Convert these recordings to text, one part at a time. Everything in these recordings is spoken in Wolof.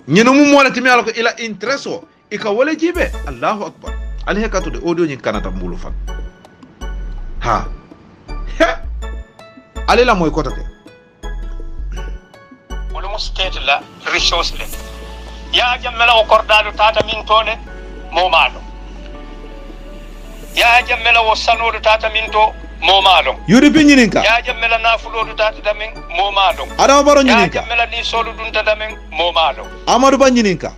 ñino mu mola timi ala ko ila intereso ika wala jibe Allahu akbar al hekatu de audio ñin kanata mbulu fan ha ale la moy kota ke wala mo state la resource le ya jammela o kordalu tata min tone mo malo ya jammela o sanodu tata min to mo malo yuri bi ñininka ya jammela nafulodu tata damen mo malo adama baro ñininka ya jammela ni solu dunta damen mo malo amadou ba ñininka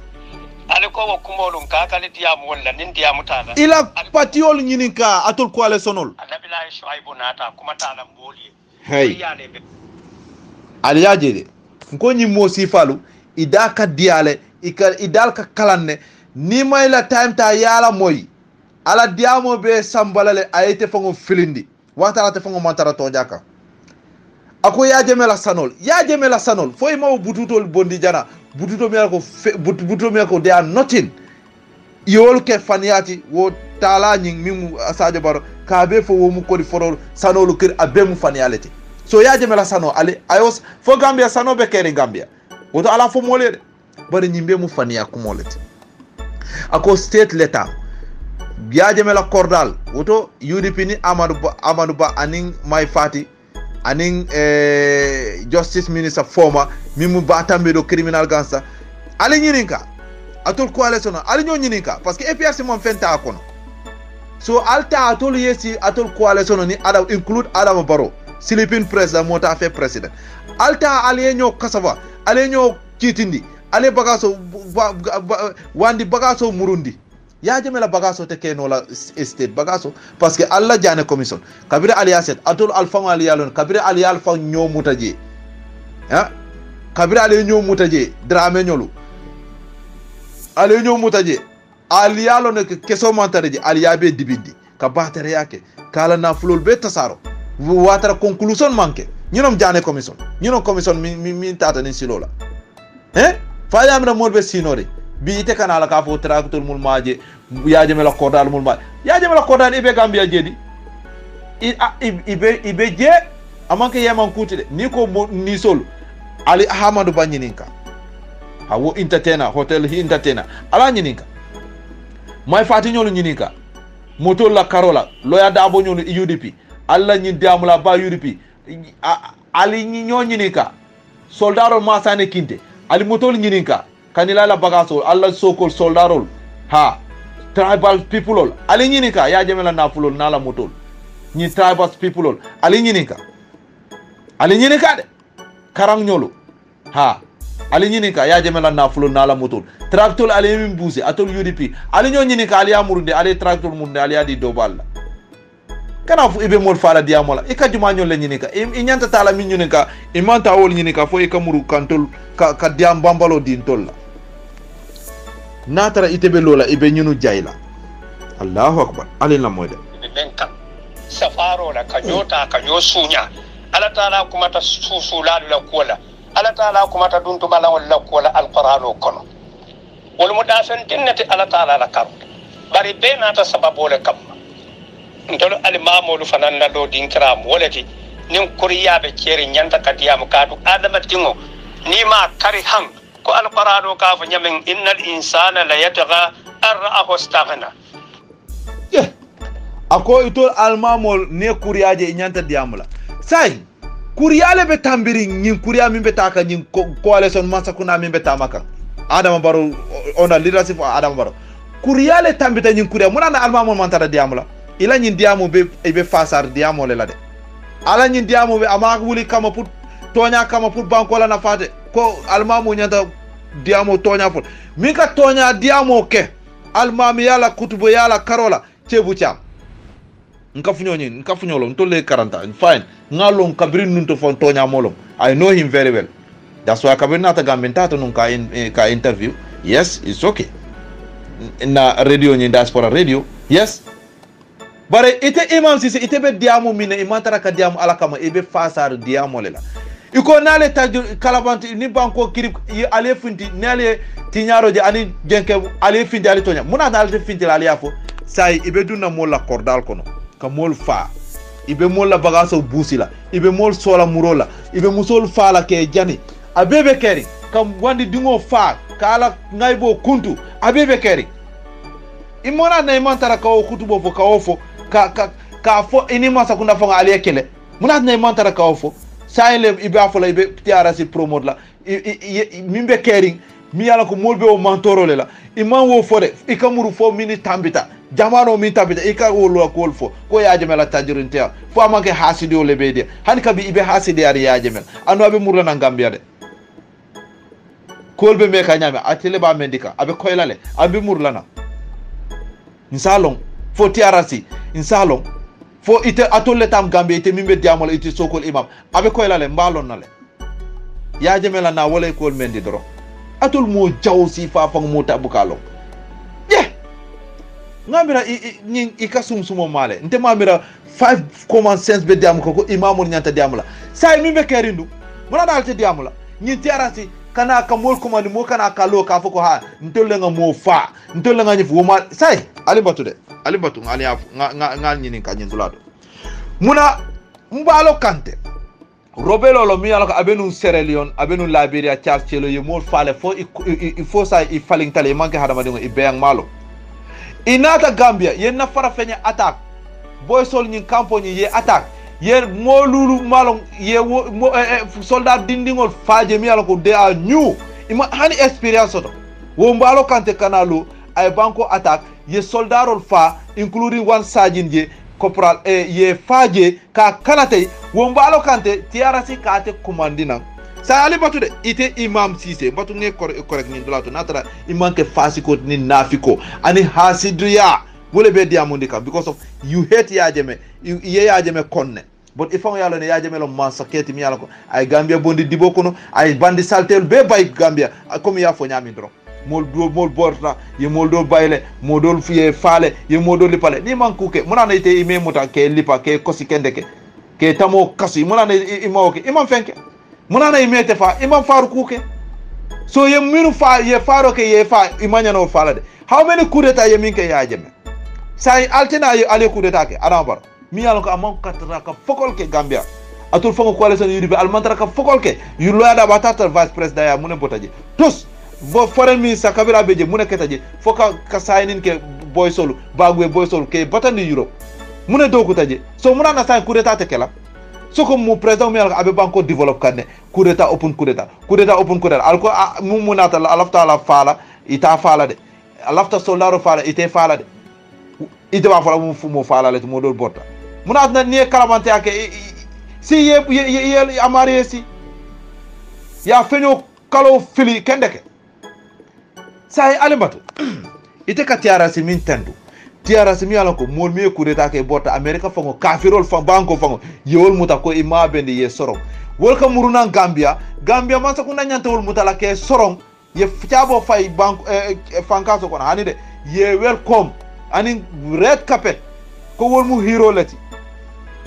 ale ko wo kumolum ka kale diamu walla nin diamu tala ila patiol ñininka atol ko ale sonol anabila shuaibu nata kuma tala mboli hey ali yaje ko ñi mo sifalu ida ka diale idal ka kalanne ni may la time ta yala moy ala diamo be sambalale ayete fango filindi watara te fango mantara to jaka ako yaje mela sanol foy maw bututol bondi jana bututo mi ko they are nothing yol ke faniati wo tala nyi mimu Sadio Barrow ka be fo wo mu ko di forol sanolu kir abemu fanialete so yaje mela sano ale ayos fo Gambia sano be kere Gambia woto ala fo molede bari nyimbe mu fania ku molete ako state letter yaje mela cordal woto UDP ni Amadou Ba aning Mai Fati aning justice minister former mimu batambe do criminal gangster ali nyininka atol coalition ali nyo nyininka parce que APRC mom fenta kono so alta atol yesi atol coalition ni ada include Adama Barrow Philippine president mota fait president alta ali nyo kasava ali nyo kitindi ali bagaso wandi bagaso murundi ya jamela bagaso te keno la state bagaso parce que alla jane commission kabira ali aset atol alfa ali yalon kabira ali alfa nyo mutaje ha kabira ali nyo mutaje drame nyolu ali nyo mutaje ali yalon ke keso mantareje ali yabe dibindi ka batere yake kala na fulol be tasaro watara conclusion manke ñinom jane commission ñinom commission mi tata ni silola fa yamra modbe sinore bi ite kanala ka fo tracteur mul maaje yaaje mela kodal mul maaje yaaje mela kodal ibe Gambia jedi ibe je amanke yaman kuti de ni ko ni sol ali Ahmadou Ba ñininka hawo entertainer hotel hi entertainer ala ñininka Mai Fati ñolu ñininka moto la Carola loya dabo ñolu UDP alla ñi diamula ba UDP ali ñi ñoo ñininka soldaro masane kinte ali moto ñininka kanila la bagaso alla sokol soldarol ha tribal people ol ali ñininka ya jamela nafulol nala motol ñi tribal people ol ali ñininka de karang ñolu ha ali ñininka ya jamela nafulol nala motol tractor ali min bousé atol UDP ali ñoo ñininka ali amurude ali tractor munde ali adi dobal kana fu ibe mol fala diamola e ka juma ñol le ñininka e ñanta tala min ñininka e manta wol ñininka fo e kamuru kantol ka diam bambalo din tolla natara itebe lola ibe ñunu jayla Allahu akbar alina moyde benka safaro la kanyota kanyo sunya ala taala kuma ta susula la kola ala taala kuma ta duntu bala wala kola alqur'ano kono wal mudafen tinnati ala taala la kar bari benata sababu le kam ndolo alimamu lu fananna do dinkram wolati nin kuriyabe ceri nyanta kadiyamu kadu adama tingo ni ma kari hang ko alqur'ano ka fa nyamen innal insana la yatgha ar'ahu istaghna ako itol almamol ne kuriyaje nyanta diamula sai kuriyale be tambiri nyin kuriya min be taka nyin coalition masakuna min be tamaka Adama Barrow on a leadership Adama Barrow kuriyale tambita nyin kuriya munana almamol mantara diamula ila nyin diamu be fasar diamole la de ala nyin diamu be ama wuli kama pour tonya kama pour bankola na fate ko almamu nyanta diamo tonya pour min ka tonya diamo ke almami yala kutubo yala karola cebu cham nka funyolo ntolle 40 fine ngalo kabrin nunto fon tonya molom I know him very well that's why kabrin ta gambenta to ka interview yes it's okay na radio ni diaspora radio yes bare ite imam sisi ite be diamo mine imantara ka diamo ala kama ebe fasar diamo lela iko nale tajul kalabanti ni banko kirip ale finti nale tinyaroje ani jenke ale finti ale tonya muna dal finti ale yafo sai ibe dunna mola cordal kono ka mol fa ibe mol la bagaso busila ibe mol sola murola ibe musol fa la ke jani abebe keri kam wandi dingo fa kala ngaybo kuntu abebe keri imona na imantara ka o kutubo fo ka ofo ka fo ini masa kuna fo ali kele muna na imantara ka ofo sayle ibe afola ibe tiara si promote la mimbe kering mi yala ko molbe o mantoro la imman wo fode ikamuru fo mini tambita jamano min tambita ika wolo ko fo ko yaaje mela tajirintea fo amanke hasidi o lebede hani kabi ibe hasidi ari yaaje mel ando abe murla Gambia de kolbe me ka nyame atele ba mendika abe koylale abe murlana insalon fo tiarasi insalon fo ite atolle tam Gambia ite mimbe diamol ite sokol imam abe koylale mbalon nale yaaje mela na wala kol mendi doro atul mo jawsi fa fa mo tabukalo ye ngamira ni ikasum sumo male nte mamira 5 common sense be diam ko imamu nyanta diamula say mimbe kerindu mona dalte diamula ni tiarasi kana ka mol commande mo kana ka lo ka foko ha ntolle nga mo fa ntolle nga nyifu ma say ali batu ngali afu nga nyini ka nyindulado muna mbalo kante robelo lo mi alako abenu Sierra Leone abenu Liberia Charles Chelo ye mol fale fo il faut ça il fallait tale manke hadama dingo ibeyang malo inata Gambia ye na fara fenya attack boy sol nyin campo nyi ye attack ye molulu malo ye soldat dindingol faaje mi alako de a new ima hani experience oto wo mbalo kante kanalo ay banko attack ye soldarol fa including one sergeant je corporal ye faaje ka kanate wo mbalo kante tiarasi kate commandina sa ali batude ite imam Cissé batu nge correct ni dolato natara imanke fasiko ni nafiko ani hasidriya wole be diamondika because of you hate yajeme ye yajeme konne but ifan yalo ne yajeme lo mansaketi mi yalo ko ay Gambia bondi dibo kono ay bandi saltel be bay Gambia comme ya fo nyami dro mol borta ye mol do bayle modol fiye fale ye modol lipale ni man kuke mona na ite ime muta ke lipa ke kosi kendeke ke tamo kasi mona na imoke imam fenke mona na imete fa imam faru kuke so ye minu fa ye faro ke ye fa imanya no fala de how many kudeta ye minke ya jeme sai altina ye ale kudeta ke adambar mi yalon ko amon katra ka fokol ke Gambia atul fongo coalition yudi be almantara ka fokol ke yu loyada batata vice president ya mune botaje tous bo foreign minister kabira beje mune ketaje foka ka saynin ke boy solo bagwe boy solo ke batandi Europe mune do ko taje so muna na say coup d'état te kala so ko mu president mi abe banko develop kanne coup d'état open alko mu munata alafta la fala ita fala de alafta soldaro fala ite fala de ite ba fala mu fala le mo do borta muna na ni kalamante ake si ye amare si ya fenyo kalo fili kendeke say alimbatu ite ka tiarasi min tendu tiarasi mi alako mol mi coup d'état ke borta America fango kafirol fa banko fango yewol muta ko imma bendi ye sorong wol ka muruna Gambia man sa kunna nyanta wol muta la ke sorong ye fiabo fay banko fanka so kono hani de ye welcome ani red carpet ko wol mu hero lati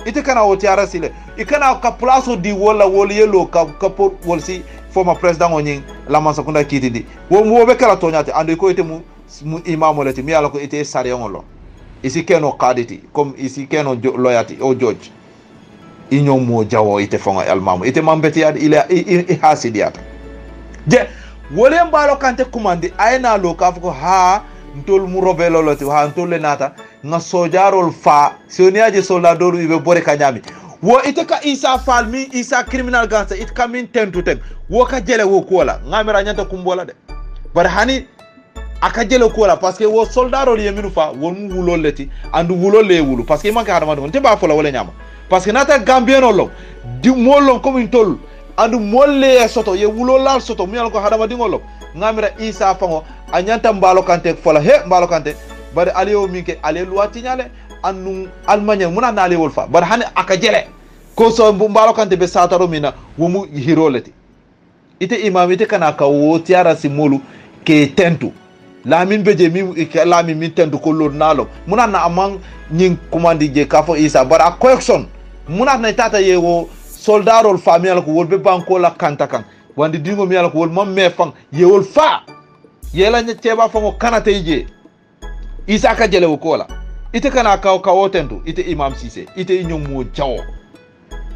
ite kana o tiarasi le ikana ka place di wala wol yelo ka por wol si former president onyin la mansa kunda kitidi wo be kala tonyati ando ko ite mu imamo lati mi ala ko ite sari ngolo isi keno kaditi comme isi keno loyati o George inyo mo jawo ite fonga almamo ite mambeti ad ila hasidiata je wole mbalo kante commande ayna lo ka ko ha ntol mu robelo lati ha ntol le nata nga sojarol fa soniaje soldado ibe bore kanyami wo ite ka isa falmi isa criminal gangster it kamin tentu ten wo ka jele wo kola ngamira nyanta kumbola de bar hani aka jele kola parce que wo soldaro ye minu fa won mu wulo leti andu wulo le wulu parce que man ka hadama don te ba fola wala nyama parce que nata gambieno lo di molon comme tol andu molle soto ye wulo la soto mi ko hadama dingolo ngamira isa fango anyanta mbalo kante fola he mbalo kante bar aliyo minke ale luati nyale annu almanya muna na ale wolfa bar hani aka jele ko so mbalo kante be sataro mina womu hiroleti ite imamite kana ka wo tiara simolu ke tentu la min beje mi la min tentu ko lor nalo muna na amang nyin commandi je ka fo isa bar a correction muna na tata yewo soldarol famille ko wolbe banko la kantakan wandi dingo mi ala ko wol mam me fang yewol fa yela nya teba fango kanate je isa ka jele ko la ite kana ka wotentu ite imam Cissé ite nyom mo jawo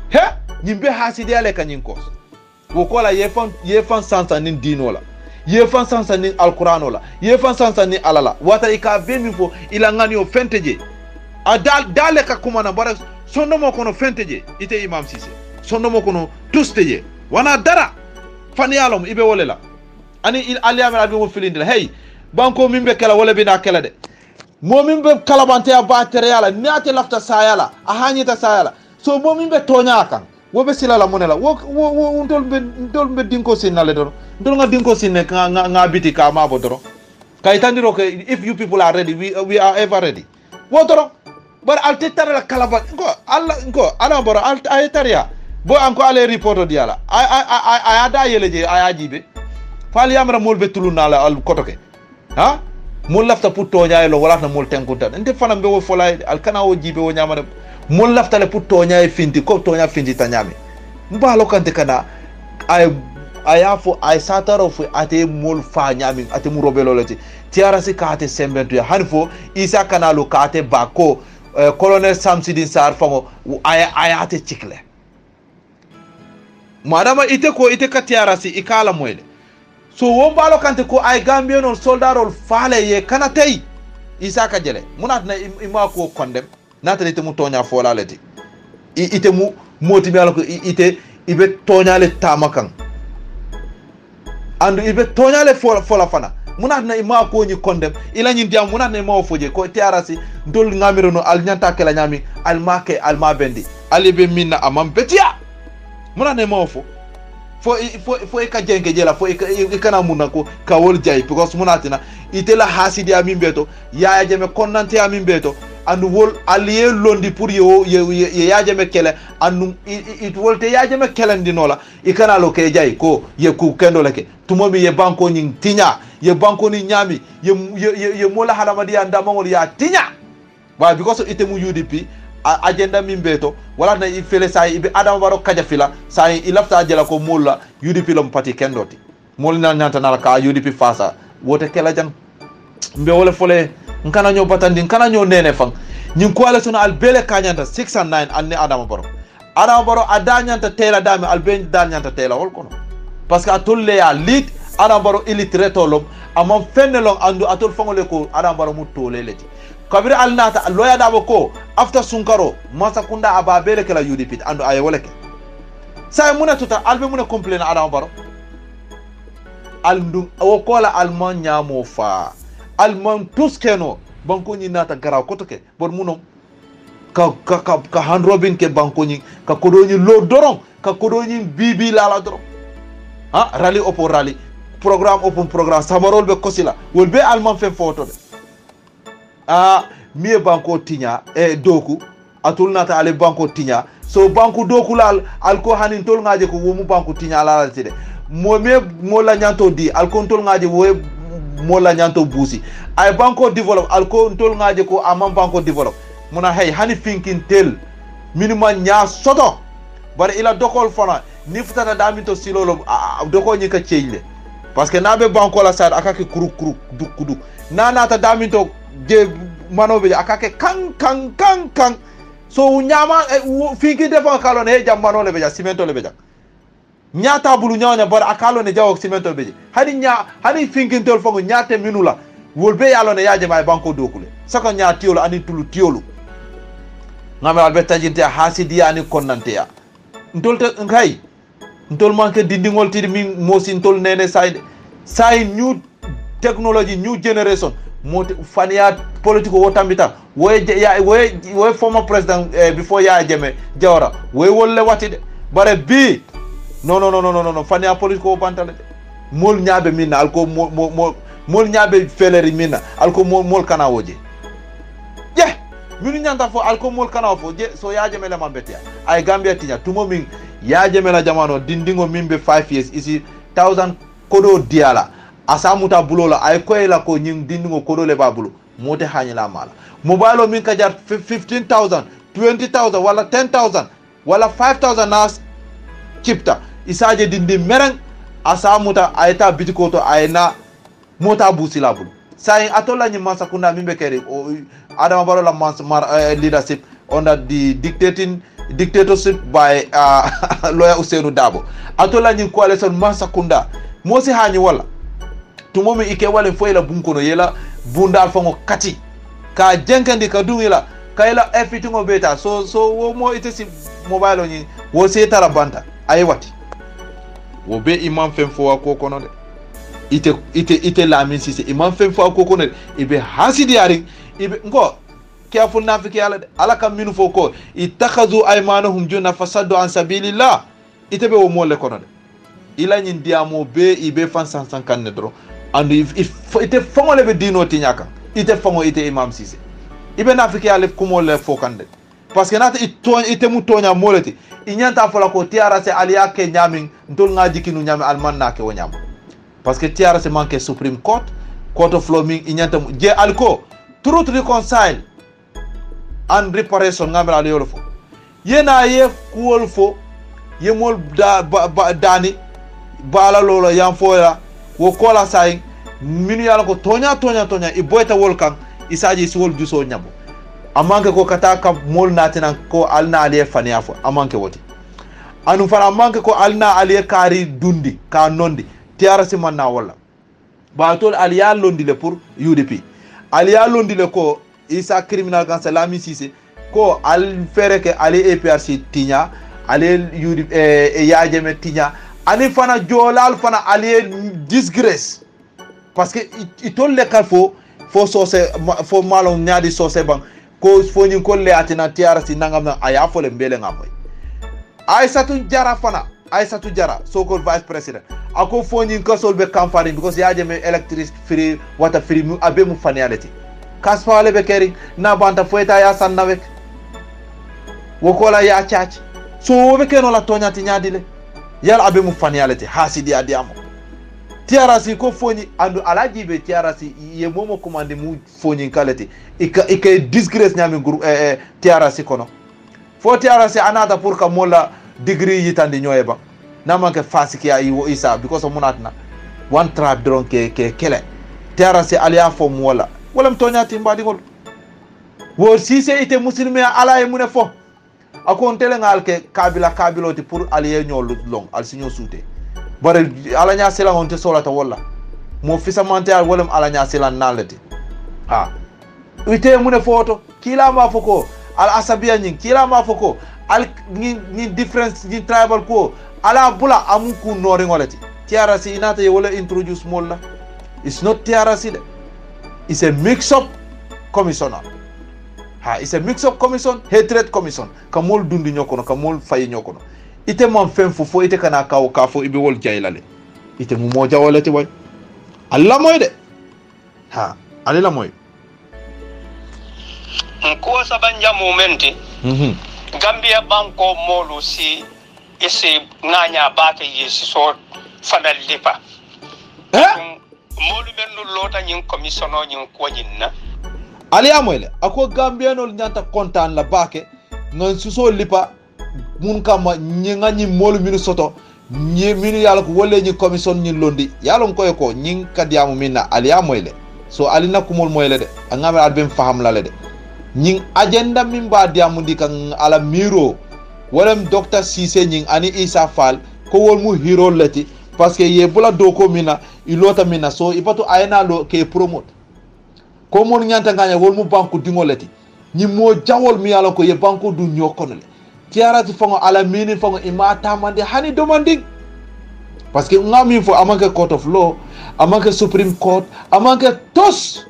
he nyimbe hasidi ale ka nyin kos wo kola ye fan sansa nin dino la ye fan sansa nin alqur'ano la ye fan sansa nin alala wata ika be min fo ila ngani o fenteje a dale ka kuma na bara sondo mo kono fenteje ite imam Cissé sondo mo kono tusteje wana dara fani yalom ibe wolela ani aliyama abi mo filindila hey banko mimbe kala wala bina kala de mo mimbe kala bante ya batere yala niate lafta sayala a hanyita sayala so mo mimbe tonya kan wobe silala monela wo ndol be dinko sinale do ndol nga dinko sinne nga biti ka mabo doro kay tandiro ke if you people are ready we are ever ready wo doro bar altitara la kalaba ngo ala boro altitaria bo anko ale report diala ay ada yeleje ay ajibe fal yamra molbe tulunala al kotoke ha mol lafta pour toñay lo wala na mol tenkunta nte fanam be wo folay al kana o jibe wo nyamade mol lafta le pour toñay finti ko toña finti tanyami mbalo kante kana ayafo ay sataro fu ate mol fa nyami ate mu robelo lati tiara si kate sembentu ya hanfo isa kana lo kate bako colonel Samsidine Sarr fango ayate cikle madama ite ka tiara si ikala moyle so wombalo kante ko ay gambien on soldarol faale ye kana tay isa ka jele munat na ima ko kondem natale te mu tonya fola leti ite mu moti mi alako ite ibe tonyale tamakan andu ibe tonyale fola fana munat na ima ko ni kondem ila nyi diam munat na ima foje ko tiarasi ndol ngamiro no al nyanta kala nyami al make al ma bendi alibe minna amam betia munat na ima fo fo e ka jenge jela fo e kana munna ko kawol jay because munatina itela hasidi amin beto ya jeme konnante amin beto andu wol allié londi pour ye ya jeme kele andu it wolte ya jeme kelendi nola ikana lo ke jay ko ye ku kendo leke tumomi ye banko nyin tinya ye banko ni nyami ye mola halamadi anda mangol ya tinya ba because ite mu UDP agenda min beto wala na ifele say ibe adam waro kaja fila say ilafta jela ko molla UDP lom parti kendoti mol na nyanta na ka UDP fasa wote kala jang mbe wala fole nkana nyo batandi nkana nyo nene fang nyin coalition al bele kanyanta 6 and 9 anne adam baro adanyanta tela dame al ben danyanta tela hol kono parce que atolle ya lead adam baro illiterato lom amam fennelong andu atol fangole ko adam baro mutole leti kabiri alnata loya dabo ko after sunkaro masakunda ababele kala UDP andu ay woleke say muna tuta albe muna complain adam baro alndum o kola alman nyamo fa alman tuskeno banko ni nata garaw kotoke bon munom ka han robin ke banko ni ka kodoni lo doron ka kodoni bibi la doron ha rally opo rally programme open programme samarol be kosila wol be alman fe photo de mie banko tinya doku atul nata ale banko tinya so banko doku lal alko hanin tol ngaje ko womu banko tinya la tide mo la nyanto di alko tol ngaje wo mo la nyanto busi ay banko develop alko tol ngaje ko amam banko develop muna hay hani thinking tel minima nya soto bare ila dokol fana ni futata damito silolo doko nyika cheyle parce que nabe banko la sad akake kuru duk nana ta damito je manobe akake kan so nyama fiki defo kalon he jam manole be ja cimento le be ja nyata bulu nyawnya bar akalo ne jawo cimento be hani fiki tol fongo nyate minula wolbe yalo ne yaje may banko dokule sako nyatiolo ani tulu tiolo ngame albeta jinte hasidi ani konnante ya ntolte ngai ntol manke dindingol tidi min mosin tol nene say new technology new generation fania politiko wotambita woy former president before ya jeme jawara woy wolle watide bare bi no fania politiko bantale mol nyaabe minna alko mol nyaabe feleri minna alko mol kana woje je minu nyanta fo alko mol kana fo je so ya jeme le mambetia ay gambia tinya tumo min ya jeme la jamano dindingo mimbe 5 years isi 1000 kodo diala asamuta bulola ay koyla ko nying dindingo kodo le babulu mote hanyala mala mobile min ka jar 15000 20000 wala 10000 wala 5000 nas chipta isaje dindi mereng asamuta ayta bitiko to ayna mota busila bulu sai atola nyi masakunda mimbe keri Adama Barrow la leadership under the dictating dictatorship by lawyer Ousainou Darboe atola nyin coalition Mansakunda mosi hani wala tumomi ike wale foyla bunkono yela bundal fango kati ka jenkandi ka dungila kayla everything beta so wo mo ite si mobile ni wo se tara banta ay wati wo be imam fem fo ko kono de ite Lamin Cissé imam fem fo ko kono de ibe hasidi ari ibe ngo careful nafiki ala de ala kam minu fo ko ittakhadhu aymanahum junna fasaddu an sabilillah ite be wo mo le kono de ila nyin diamo be ibe fan sansan kanne dro andu ite fango le be dino tinyaka ite fango ite imam Cissé ibe nafiki ala kumo le fo kande parce que nata ite mu tonya moleti inyanta fola ko tiara se aliya ke nyamin ndol ngaji kinu nyami almanna ke wonyam parce que tiara se manque Supreme Court of Law min inyanta je alko truth reconcile and reparation ngamra le yolo fo yena ye kuol fo ye mol dani bala lolo yam foya wo kola say minu yala ko tonya i boyta wol kan isaji si wol juso nyabo amanke ko kata ka mol natinan ko alna aliye faniya fo amanke woti anu fana amanke ko alna aliye kari dundi ka nondi tiara si manna wala ba tol aliya londi le pour UDP aliya londi le ko isa criminal kan Lamin Cissé ko al fere ke ali APRC tinya ali UDP yaajeme tinya ani fana jolal fana aliye disgrace parce que itol le kal fo sose fo malon nyaadi sose bang ko foni ko le atina tiara si nangam na aya fo le mbele ngamoy Aissatou Jara so-called vice president ako foni ko solbe campagne because yaaje me electric free water free mu abe mu faniality kasfale be kering na banta foeta ya sannawek wokola ya chach so be keno la tonya tinyadi le yal abe mu faniality hasidi adiamo tiara si ko foni andu alaji be tiara si ye momo commande mu foni kalete ika disgrace nyami group tiara si kono fo tiara si anata pour ka mola degree yitandi nyoyeba na manke fasiki ya iwo isa because of munatna one tribe dron ke kele tiara si aliya fo mola wala mtonya timba digol wo Cissé ite muslimi ala e mune fo akon tele ngal ke kabiloti pour aliye nyol long al sinyo soute bare ala nya sela on te solata wala mo fisa mantel wala ala nya sela nalati ite mune foto kila ma foko al asabiya nyin kila ma foko al ni difference ni tribal ko ala bula amuku nori ngolati tiara si inata ye wala introduce molla it's not tiara si de it's a mix up commission it's a mix up commission hatred commission kamol dundi nyokono kamol fay nyokono ite man fem fofo ite kana kaw kafo ibe wol jaylale ite mu moja walati way alla moy de alila moy ko sabanja momenti Gambia banko molu si ese nganya bake yesi so fanal lipa molu men lota nyin commissioner nyin ko nyinna ali amoyle ako Gambia no nyanta kontan la bake ngon suso lipa mun kama nyinga nyi molu minu soto nyi minu yalla ko wolle nyi commission nyi londi yalla ko nyin kadiamu minna ali amoyle so ali nakumol moyle de ngam albem faham la le de nyin agenda min ba diamu dikan ala miro walam Dr. Cissé nyin ani Isa Fall ko wol mu hero lati parce que ye bula doko mina ilota mina so ipato ayna lo ke promote ko mon nyanta nganya wol mu banku dingolati nyi mo jawol mi yalla ko ye banku du nyokonole tiarati fango ala mini fango imata mande hani demanding parce que ngami fo amanke court of law amanke Supreme Court amanke tos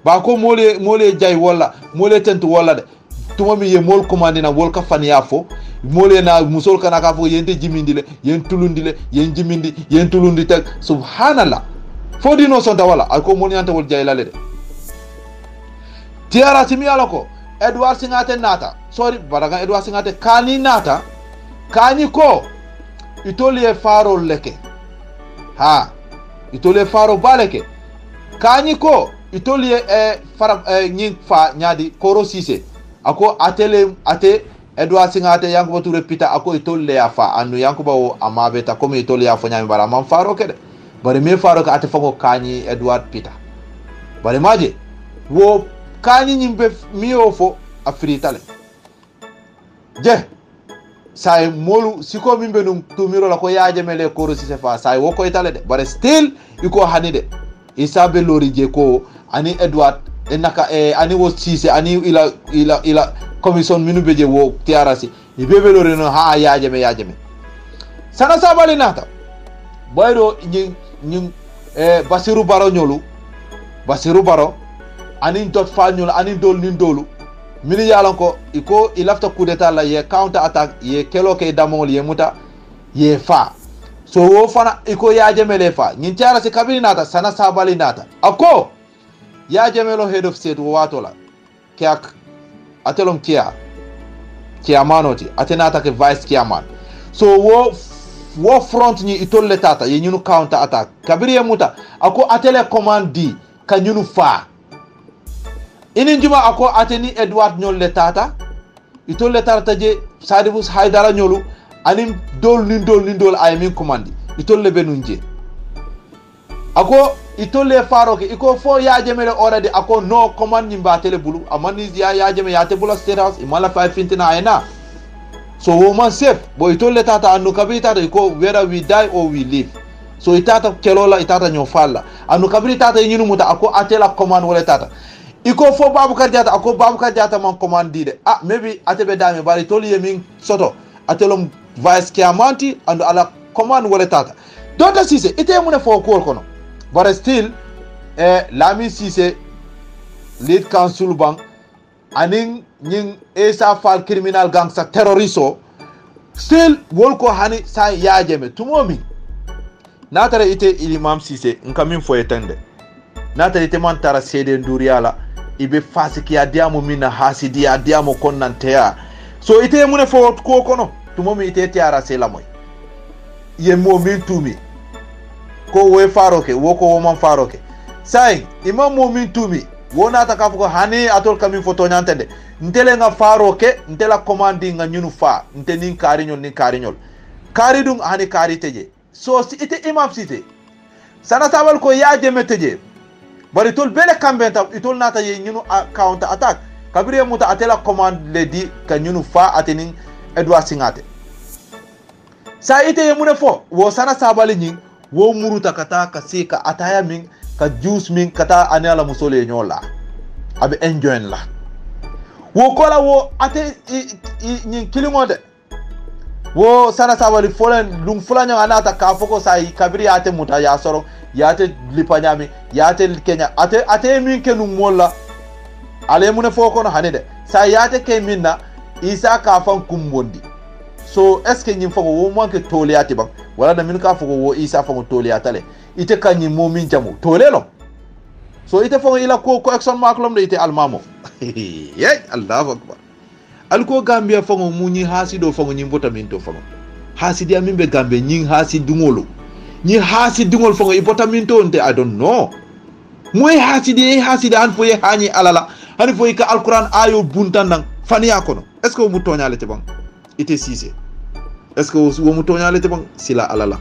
ba ko mole jay wala mole tentu wala de tuma mi ye mol commande na wol ka faniya fo mole na musol kana ka fo yente jimindile yen tulundile yen jimindi yen tulundi tek subhanallah fo dino sonta wala ko mol nyanta wol jay lale de tiara timi ala ko Edward Singate nata sorry baraga Edward Singate kani nata kani ko itoliye faro leke itoliye faro baleke kani ko itoliye fara nyin fa nyadi Koro Cissé ako ate Edward Singate yankuba Touré pita ako itolle ya fa anu yankuba o amabeta comme itolle ya fa nyami bara man faro kede bare me faro ka ate fango kani Edward pita bare maje wo kani nyimbe miyo fo afritale je say molu siko min be num tumiro la ko yaaje mele ko rosi sefa say wo ko itale de bare still iko hanide isa be lori je ko ani Edward enaka ani wo Cissé ani ila commission minu beje wo tiarasi ibebe lori no ha yaaje me sana sabali nata boydo ñing Basiru Baro anin dot fa ñol anin dol nin dolu mini yalan ko iko ilafta coup d'état la ye counter attack ye kelo ke damol ye muta ye fa so wo fana iko ya jemele fa ñin tiara si kabiri nata sana sabali nata ako ya jemelo head of state wo watola kiak atelom kia manoti atenata ke vice chairman so wo front ni itolle tata ye ñunu counter attack kabiri ye muta ako atele commande ka ñunu fa ini juma ako ateni Edward ñol le tata itol le tata je Sadibou Haidara ñolu anim nin dol ay min commandi itol le benunje ako itol le faroke iko fo ya jemele already ako no command nimba tele bulu amani ya jeme ya te bulu state house imala 5 fintina ayna so woman safe boy itol le tata anu kabiri tata iko whether we die or we live so itata kelola itata ñofalla anu kabiri tata ñinu muta ako atela command wala tata iko fo Baboucarr Diatta ako Baboucarr Diatta man commandide maybe atebe dame bari toli yemin soto atelom vice chairmanti and ala command wala tata Dr. Cissé ite mune fo ko kono but still Lami Cissé lead council bang aning ñing Essa Fall criminal gangster terroristo still wolko hani sa yaajeme tumomi natara ite Imam Cissé nkamin fo etende natara ite man tara sede nduriala ibe fasiki ya diamo mina hasidi ya diamo konnanteya so ite mune fo ko kono tumomi ite tiara sela moy ye mo min tumi ko we faroke wo ko wo man faroke sai imam mo min tumi wona ta kafuko hani atol kamin foto nyantende ntele nga faroke ntela commandi nga nyunu fa nteni kariñol karidum hani kari teje so si ite Imam Cissé sana tabal ko yaaje meteje bari tol bele kambe ta itol nata ye ñunu counter attack kabire muta atela commande le di ka ñunu fa ateni Edward Singate sa ite ye mune fo wo sana sabali ñing wo muruta kata ka sika ataya min ka juice min kata anela musole ñola abe enjoy la wo kola wo ate ñing kilingonde wo sana sabali folen lum fulanya anata ka foko sai kabiri ate muta ya soro yate lipanyami yate Kenya ate min kenu molla ale mune foko no hanede sa yate ke minna isa ka fan kumbondi so est ce que ñim foko wo manke toliyati bang wala da min ka foko wo isa fango toliyatale ite kanyi momin jamu tolelo so ite fango ila ko action maklom de ite almamo yey Allahu akbar alko Gambia fango munyi hasido fango nyimbota minto fango hasidi amimbe Gambia nyin hasidungolo nyi hasidungol fango ibota minto nte I don't know moy hasidi han foye hani alala hani foye ka alquran ayo buntandan faniya kono est ce que mu toñale te bang ite Cissé est ce que wo mu toñale te bang sila alala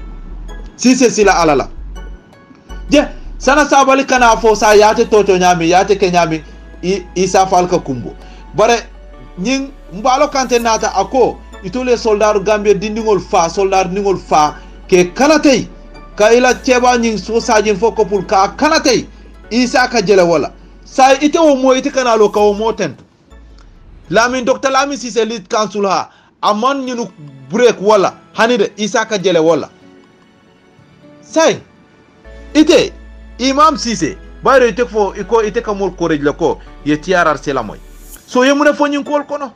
Cissé sila alala je sana sabali kana fo sa yate toto nyami yate kenyami Essa Fall ka kumbo bare ñing mbalo kante nata ako itole soldaru Gambia dindingol fa soldaru dindingol fa ke kanatay ka ila ceba ñing so sajin fo kopul ka kanatay Issa ka jele wala sa ite wo mo ite kana lo ka wo mo tent Lamin Dr. Lamin Cissé lead council ha aman ñinu break wala hanide Issa ka jele wala say ite Imam Cissé bayro ite fo iko ite kamol courage la ko ye tiarar sela moy so yemune fo ñin kol kono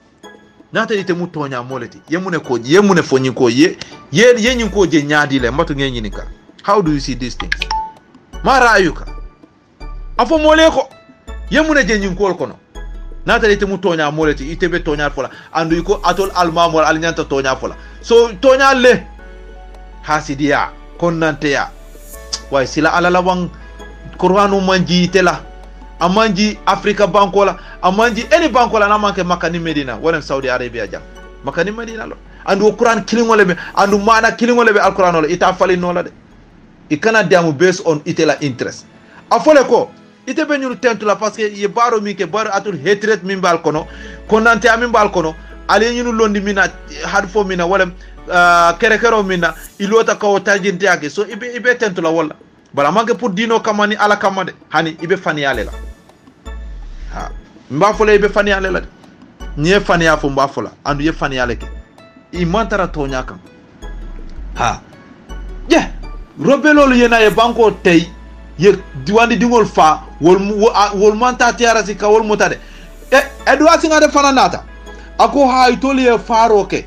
nata ite mu tonya moleti yemune fo ñin ko ye ñin ko je nyaadi le matu ngeen ñini ka how do you see these things mara ayuka afo mole ko yemune je ñin kol kono nata ite mu tonya moleti ite be tonya fola andu ko atol almam wal alnyanta tonya fola so tonya le hasidiya konnanteya way sila alala wang Qur'anu manji tela amanji Africa bankola amanji any bankola na manke makani Medina wala Saudi Arabia jam makani Medina lo andu Qur'an kilingole be andu mana kilingole be alquran lo ita fali no la de ikana diamu based on itela interest afole ko ite be nyul tentu la parce que ye baro mi ke baro atul hatred min bal kono konante amin bal kono ali ñinu londi mina had fo mina wala kere kero mina ilota ko tajinte yake so ibe tentu la wala bala manke pour dino kamani ala kamade hani ibe fani yale la ha mba fola ibe fani yale la ñe fani ya fo mba fola andu ye fani yale ke I mantara tonya kan ha ye robelolu yena ye banko tay ye diwandi dingol fa wol manta tiara si ka wol mutade edwa singa de fananata ako ha itoli e faroke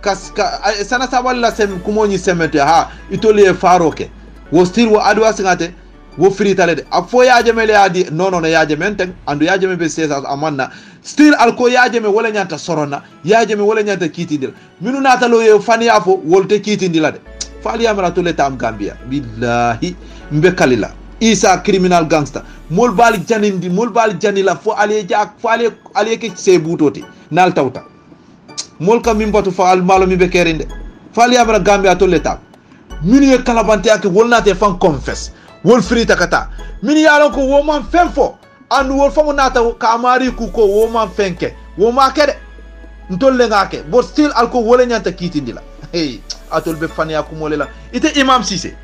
kaska sana saballa sem kumoni semente ha itoli e faroke wo stir wo adwa singate wo fritale de afo yaaje mele yaadi nono no yaaje menten andu yaaje me be sesa amanna still alko yaaje me wala nyanta sorona yaaje me wala nyanta kitindira minu nata lo ye fani afo wolte kitindila de fali amra to le tam Gambia billahi mbe kalila isa criminal gangster mol bal janila fo ale jak fo ale ke se butoti nal tawta mol kam mimbatu fa al malo mi be kerinde fali amra Gambia to le tam minu ye kalabante ak wolnate fan confess wol frita kata mini yalon ko wo man fenfo andu wol famu nata ka amari ku ko wo man fenke wo ma kede ntolle ngake bo still alko wole nyanta kitindila hey atol be fania ku molela ite imam Cissé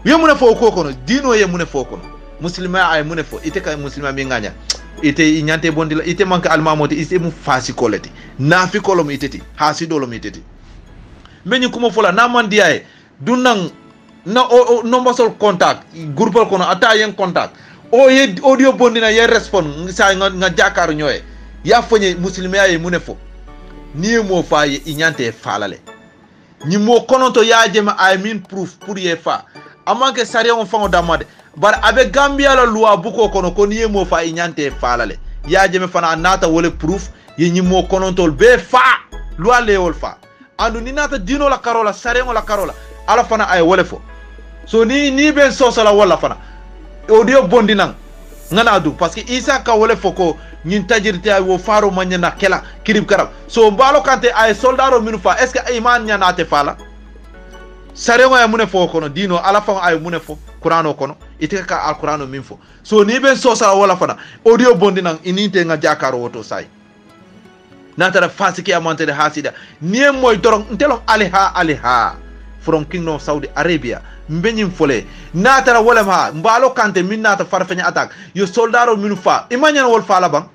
ye mune fo ko kono dino ye mune fo kono muslima ay mune fo ite kay muslima mi nganya ite nyante bondila ite manka almamoti ite mu fasi koleti nafi kolom iteti hasidolom iteti menyi kuma fola na mandiaye dunang na no mbasol contact groupal kono ata yen contact o ye audio bondina ye respond sa nga jakar ñoy ya foñe muslimi ay mune fo ni mo fa ye iñante falale ni mo kononto ya jema I mean proof pour ye fa amanke sari on fango damade bar abe Gambia la loi buko kono ko ni mo fa iñante falale ya jeme fana nata wole proof ye ni mo konontol be fa loi le wol fa andu ni nata dino la karola sari on la karola ala fana ay wole fo so ni ben sosala wala fana audio bondi nang ngana du parce que isa ka wole foko ñin tajirte ay wo faro manyana kela kirib karab so mbalo kante ay soldaro minu fa est ce que iman nyanate fala sare ngo ay mune fo kono dino ala fa ay mune fo qur'ano kono ite ka al qur'ano min fo so ni ben sosala wala fana audio bondi nang ininte nga jakaro woto say natara fasiki amantere hasida ni moy dorong ntelom aliha from Kingdom of Saudi Arabia mbenyim fole natara wolem ha mbalo kante min nata farfenya attack yo soldaro minu fa imanyan wol fa la bang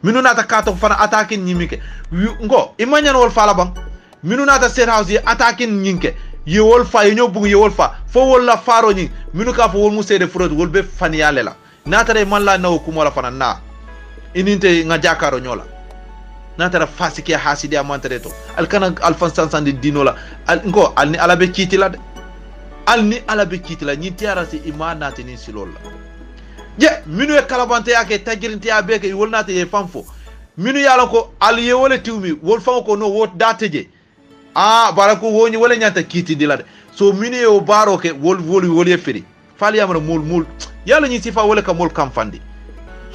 minu nata kato fana attackin nyimike ngo imanyan wol fa la bang minu nata set house yi attackin nyinke ye wol fa yo bugu ye wol fa fo wol la faro nyi minu ka fo wol mu sede frod wol be fani yale la natare man la naw kuma la fana na ininte nga jakaro nyola natara fasiki hasidi amantere to alkana alfansan sandi dino la ngo alni alabe kiti la de alni alabe kiti la nyi tiara si imana tini silol la je minu e kalabante yake tagirinti ya beke wolnate ye famfo minu yala ko aliye wole tiwmi wol fam ko no wot dateje barako woni wole nyanta kiti dila de so minu e o baro ke wol ye feri fali amara mul yalla nyi sifa wole ka mol kam fandi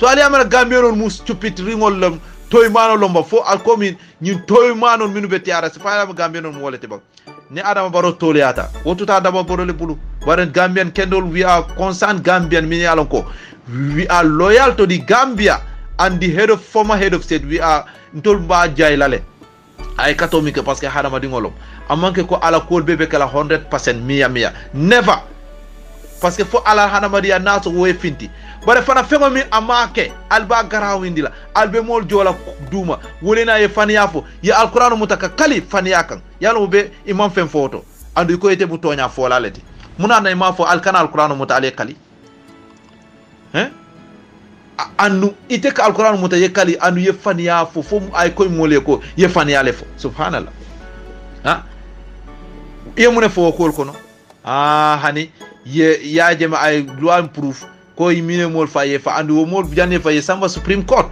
so ali amara gambero mu stupid ringol lam toy mano lomba fo alkomin ñin toy mano minu be tiara fa am Gambien non wolete ba ni Adama Barrow toliata wotuta daba borole bulu waren Gambian kendol we are concerned Gambian mini alonko we are loyal to the Gambia and the former head of state we are ntol ba jaylale ay katomike parce que hadama dingolom amanke ko ala kol bebe kala 100% miya never parce que fo ala hadama dia naso wo finti bare fana fengo min amake alba garawindila albe mol jola duma wolena ye faniya fo ya alquran mutaka kali faniya kan yalo be imam fen foto andu ko ete butonya fo laleti muna na imam fo alkana alquran mutale kali anu ite ka alquran mutaye kali anu ye faniya fo ay koy mole ko ye faniya le fo subhanallah ye mune fo ko kono hani ye yaje ma ay loi proof ko yimine mol faye fa andi wo mol janne faye samba Supreme Court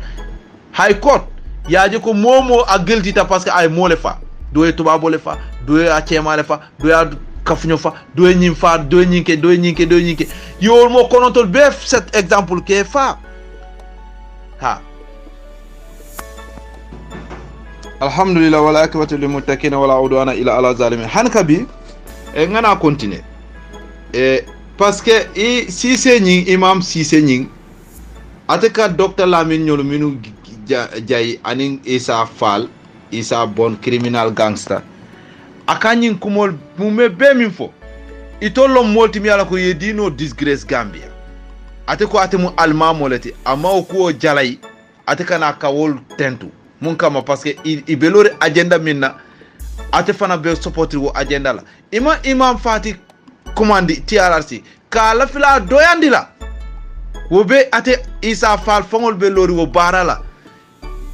High Court yaaje ko momo a geltita parce que ay mole fa do e tubabo le fa do e a chema le fa do e kafnyo fa do e nyim fa do e nyinke yo mo konontol be cet exemple ke fa alhamdulillah wala akbatu lil muttaqin wala udwana ila ala zalimin hankabi ngana continuer parce que Cissé ñing imam Cissé ñing ateka docteur Lamine ñolu minu jay aning Issa Fall isa bon criminal gangster akanyin kumol mume be min fo itollo molti mi ala ko yedino disgrace Gambia ate ko ate mu alma molati amma ko jalay ate kana kawol tentu mun kama parce que ibelori agenda minna ate fana be support wo agenda la imam fati commandi TRRC ka la fila doyandi la wo be ate isa fal fongol be lori wo barala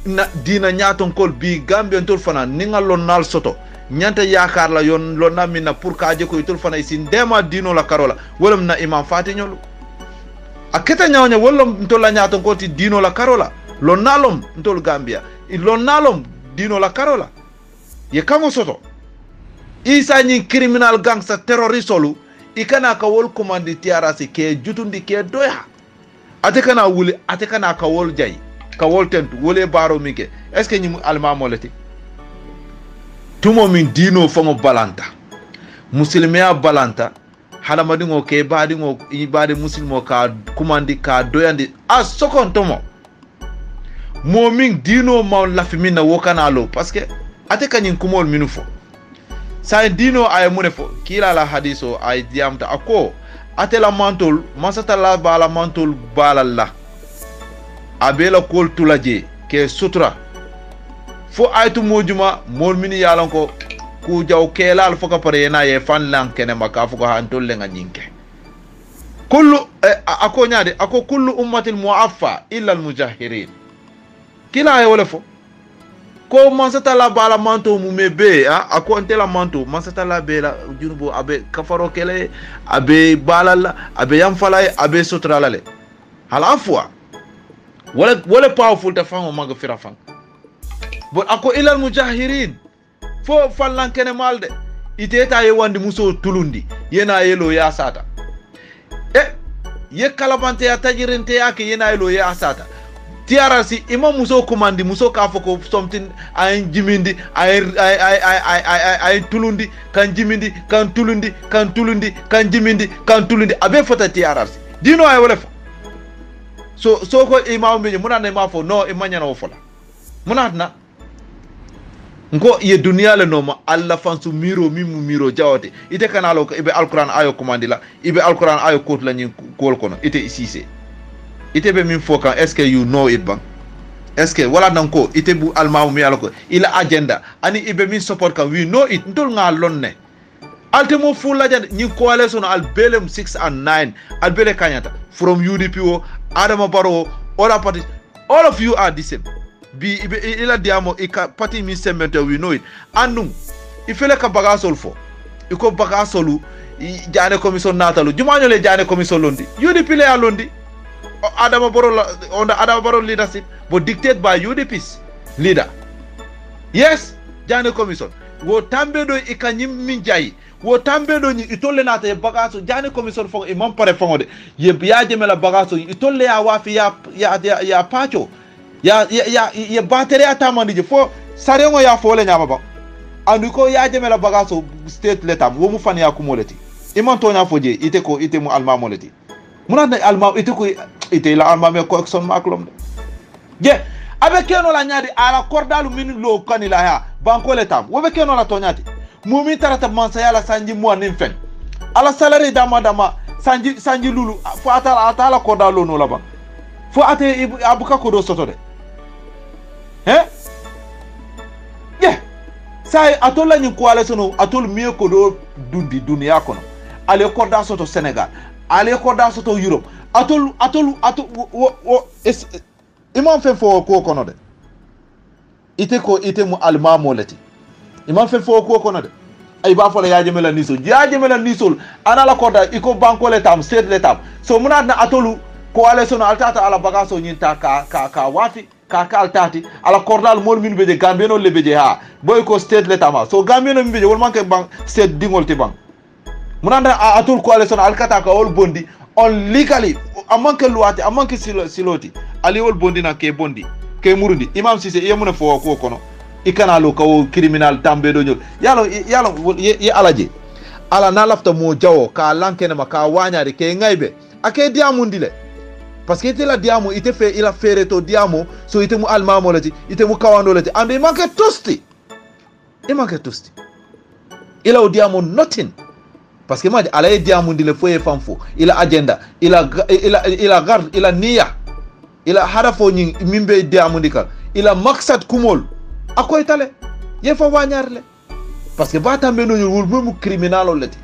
na dina nyaton kol bi Gambia tol fana ninga lonnal soto nyanta yakar la yon lonna minna pour ka je ko tol fana isin dema dino la karola wolum na imam fati nyolu aketa nyawnya wolum tol la nyaton ko ti dino la karola lonnalom tol Gambia lonnalom dino la karola ye kamo soto isa nyin criminal gangster terrorist solu ikana ka wol commandi TRRC ke jutundi ke doya ate kana wuli ate kana ka wol jay ka wol tentu wole baro mike est ce que ñi alma molati tumo min dino fango balanta muslimia balanta halamadi ngo ke baadi ngo ibadi muslimo ka commandi ka doyandi a sokon tomo mo min dino ma lafi min na wokana lo parce que ate kanyin kumol minu fo sa dino ay mune fo kila la hadiso ay diamta ako ate la mantol masata la bala mantol balalla abela kol tulaje ke sutra fo aytu mojuma mol mini yalan ko ku jaw kelal fo ka pare na ye fan lan kene maka fo ko hantol le nga nyinke kullu ako nyaade ako kullu ummatil muaffa illa al mujahirin kila ay wala fo ko mansata la bala manto mu mebe ako antela manto mansata la bela junubo abe kafaro kele abe balala abe yamfala abe sutra le hala afwa wala powerful ta fango maga fira fang but ako ilal mujahirin fo fallan kene malde iteta ye wandi muso tulundi yena yelo ya sata ye kalabante ya tajirinte yake yena yelo ya sata TRRC ima muso commandi muso ka foko something ay jimindi ay tulundi kan jimindi kan tulundi kan tulundi kan jimindi kan tulundi abe fota TRRC dino ay wala so ko imam be muna na ma fo no imanya na wofola muna na ngo ye dunia le noma alla fansu miro jawate ite kanalo ko ibe alquran ayo commandi la ibe alquran ayo kot la nyi kol kono ite isise ite be min fokan est ce que you know it bang est ce que wala nanko ite bu almamu mi alako ila agenda ani ibe min support kan we know it ndol nga lonne altemo full agenda ni coalition albelem 6 and 9 albele kanyata from UDP o Adama Barrow all parties all of you are the same bi ibe ila diamo ika party min semmente we know it andum ifele ka bagasol fo iko bagasolu jane commission natalu jumaño le jane commission londi UDP le ya londi Adama Barrow on the Adama Barrow leadership but dictated by UDP's leader. Yes, Jane Commission. Wo tambe do ikanyim minjai. Wo tambe do ni itolle nata ye bagaso Jane Commission fo imam pare fo de. Ye biaje mela bagaso itolle ya wafi ya pacho. Ya battery atamandi je fo sarengo ya fo le nyama ba. Andu ko ya je mela bagaso state letam wo mu fan ya kumoleti. Imam to nya fo je ite mu alma moleti. Muna na alma ite la alma me ko son maklom je abe keno la nyaadi ala kordalu min lo kanila ha banko le tam wo be keno la to nyaati mumi tarata mansa yala sanji mo nin fen ala salary dama sanji lulu fo atala kordalu no la ba fo ate abuka ko do soto de je sai atola ni ko ala sono atol mi ko do dundi dunia kono ale korda soto Senegal ale korda soto Europe atolu imam fe fo ko kono de ite mu alma molati imam fe fo ko kono de ay ba fo la yaaje mela nisol ana la korda iko banko le tam state le tam so muna na atolu ko ale sono altata ala bagaso nyinta ka wafi ka altati ala kordal mol min beje gambeno le beje ha boy ko state le tam so gambeno min beje wol manke bang state dingol ti bang muna na atol ko ale sono alkata ka wol bondi on legally amanke luati amanke siloti ali wol bondi na ke bondi ke murundi imam Cissé yemune fo ko kono ikana lo ko criminal tambe do nyol yalo ye alaje ala na lafta mo jawo ka lankene ma ka wanyari ke ngaybe ake diamundi le parce que ite la diamo ite fe ila fere to diamo so ite mu almamo lati ite mu kawando lati and e manke tosti ila o diamo nothing parce que maji ala e diamo ndile foye famfo ila agenda ila gard ila niya ila harafo nyi mimbe diamo ndikal ila maksad kumol akoy tale ye fa wañarle parce que ba tambe no wul mu criminal lati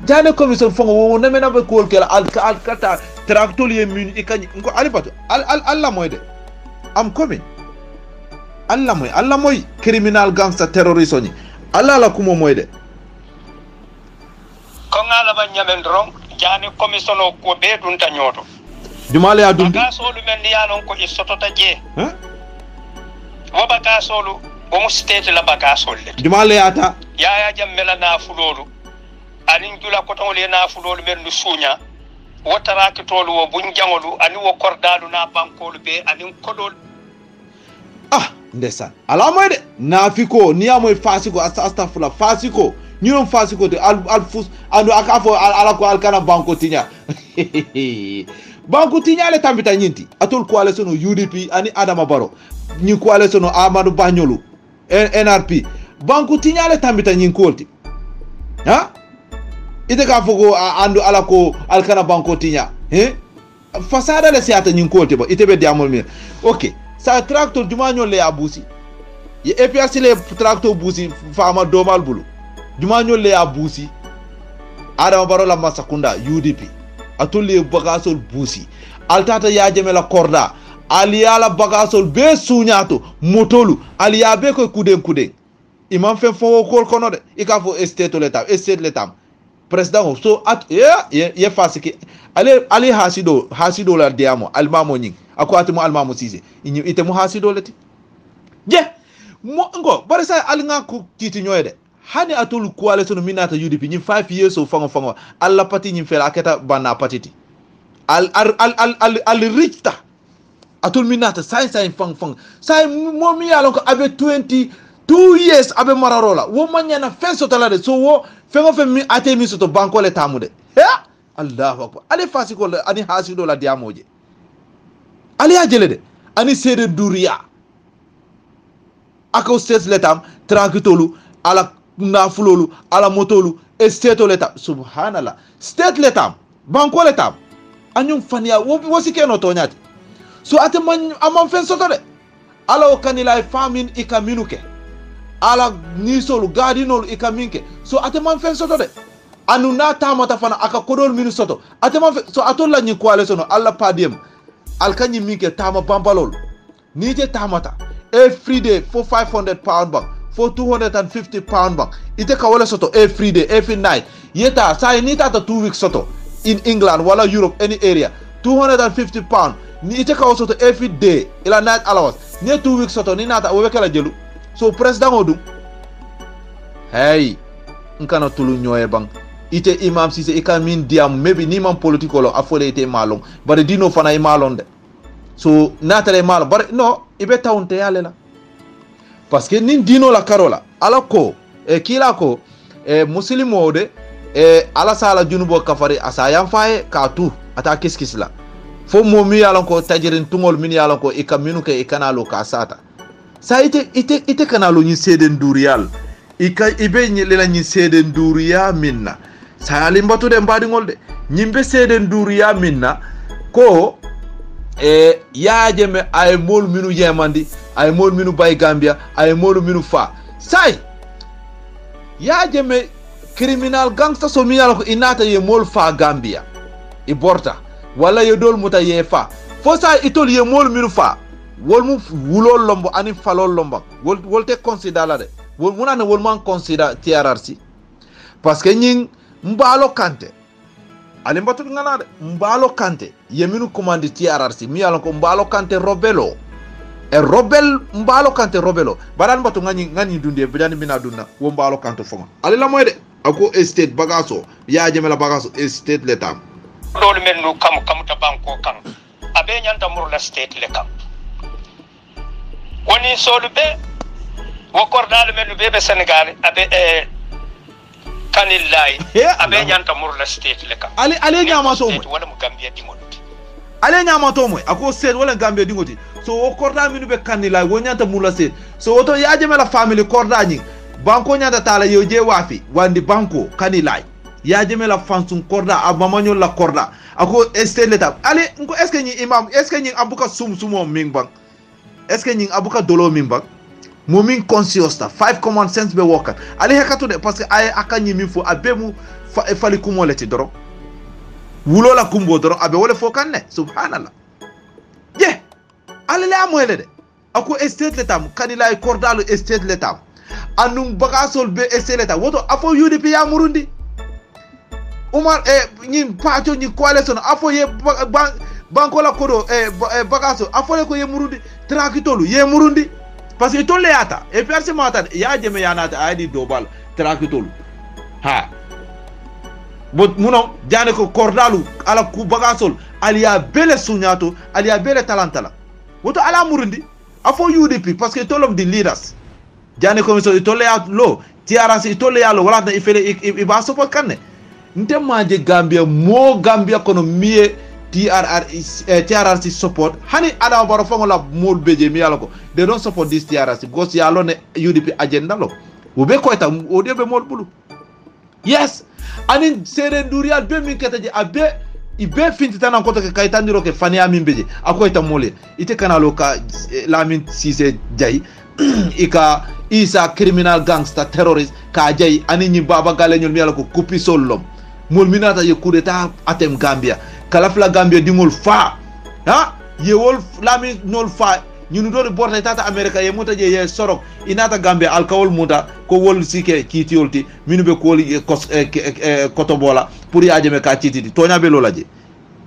jane commission fongo wo nemena be ko kala alkata tractol ye min ikani ko alibatu alla moy de am commune alla moy criminal gangster terrorist oni alla la kumo moy de ko ngala ba nyamen ron jani commission ko be dun ta nyoto jumale ya dun ka solu men ni yalon ko isotota je wo baka solu bo mu state la baka solle jumale ata ya jammela na fulolu anin jula ko ton le na fulolu men du sunya wotaraki tolu wo bun jangolu ani wo kordalu na bankolu be anin kodol ndesan ala moy de nafiko ni amoy fasiko astaghfirullah fasiko ñunom fasiko de alfus ando akafo ala ko alkana banko tinya banko tinya le tambita nyinti atol coalition UDP ani Adama Barrow ni coalition Amadou Bagnolu NRP banko tinya le tambita nyinkolti ha ite ka fogo ando ala ko alkana banko tinya fasada le siata nyinkolti ba ite be diamol mir okay sa tractor jumanyo le abusi ye EPRC le tractor busi fama domal bulu jumanyo le abusi Adama Barrow la masakunda UDP atuli bagasol busi altata ya jemela korda aliyala bagasol be suñato motolu aliya be ko kuden imam fe fo ko kono de ikafo estate letam president so at ye fasiki ali hasido la diamo almamo nying akwati mo almamo sise ite mo hasido leti je mo ngo bare sa alinga ku titi nyoyde hani atul coalition minata UDP ni 5 years o fango alla pati ni fela aketa bana patiti al richta atul minata sai fang sai mo mi yalon ko abe 22 years abe mararola wo manyana fenso talade so wo fengo fe mi ate mi soto banko le tamude Allahu akbar ali fasiko ani hasido la diamoje ali ajele de ani sede duriya ako state letam trankitolu ala nafulolu ala motolu state letam subhanallah state letam banko letam anyum fania wosi keno to nyati so ate man amam fen soto de ala o kanila famine ikaminuke ala nisolu gadinolu ikaminke so ate man fen soto de anu na tamata fana aka kodol minu soto ate man so atolla nyi coalition alla padiem alkanyi minke tama bambalol nije tamata every day for 500 pound bank for 250 pound bank ite ka wala soto every day every night yeta sai ni tata 2 weeks soto in England wala Europe any area 250 pound ni ite ka soto every day ila night allowance ni 2 weeks soto ni nata wo bekala jelu so president odum hey nkana tulu nyoye bang ite imam sise ikamin diam maybe ni man political afole ite malong bare dino fana e malon de so natale malo bare no ibe tawnte yalela parce que nin dino la karola ala ko kila ko muslimo de ala sala junubo kafari asa yam faye ka tu ata kiskisla fo momi yalon ko tajirin tungol min yalon ko ikaminu ke ikanalo ka sata sa ite kanalo ni seden duriyal ibe lela ni seden duriya minna sa alimbatu de mbadi ngolde nyimbe seden duriya minna ko yaaje me ay mol minu yemandi ay mol minu bay Gambia ay mol minu fa say yaaje me criminal gangster so mi yala ko inata ye mol fa Gambia i borta wala ye dol muta ye fa fo say itol ye mol minu fa wol mu wulol lombo ani falol lomba wol te consider la de wol munana wol man consider TRRC parce que ñing mbalo kante ali mbatu ngana de mbalo kante yeminu commande TRRC mi yalon ko mbalo kante robelo robel mbalo kante robelo badan mbatu ngani dundé bidani mina dunna wo mbalo kante fonga ali la moy de ako estate bagaso ya jemela bagaso estate letam dol menu kam ta banko kan abe nyanta mur la state le kam woni solube wo kordal menu be Senegal abe kanillahi abe nyanta mur la state le kam ali nyama so mo wala mu Gambia di modut ale nyama to moy ako state wala Gambia dingoti so o korda minu be kanila wo nyanta mula state so woto yaje mela family korda nyi banko nyanta tala yo je wafi wandi banko kanila yaje mela fansun korda abamanyo la korda ako state leta ale nko est ce que nyi imam est ce que nyi abuka sumo mingbang est ce que nyi abuka dolo mingbang mo min conscious ta 5 common sense be wokat ale hekatu de parce que ay akanyi min fo abemu fali kumoleti doro wulo la kumbo doro abe wole fo kanne subhanallah je ale la moyle de ako estate letam kanila kordalu estate letam anum bagasol be estate letam woto afo UDP ya murundi Umar nyin pacho nyi coalition afo ye banko la kodo bagaso afo le ko ye murundi trakitolu ye murundi parce que tolle yata e perse mata ya jeme yanata aydi dobal trakitolu ha bot muno jane ko kordalu ala ku bagasol aliya bele sunyato aliya bele talantala woto ala murundi afo UDP parce que tolom di leaders jane ko so tolle ya lo tiarasi tolle ya lo wala na ifele iba support kanne ntemaje Gambia mo Gambia kono miye TRRC support hani Adama Barrow fongo la mol beje mi yalako they don't support this TRRC because yalo ne UDP agenda lo wobe ko eta o debe mol bulu yes anin sere ndurial be min ketaje abe ibe finti tan ko to ke kaytandiro ke fani amin beje ako eta mole ite kanalo ka Lamin Cissé Jay ika isa criminal gangster terrorist ka jay ani nyi baba galeñol mi yalako kupi sollom mol minata ye coup d'état atem Gambia kalafla Gambia dingol fa ha ye wol Lamin nol fa ñunu do borta tata America ye mota je ye sorok inata Gambia alkawol muta ko wol sike kitiolti minu be ko kotobola pour yaaje me ka tititi tonya be lolaje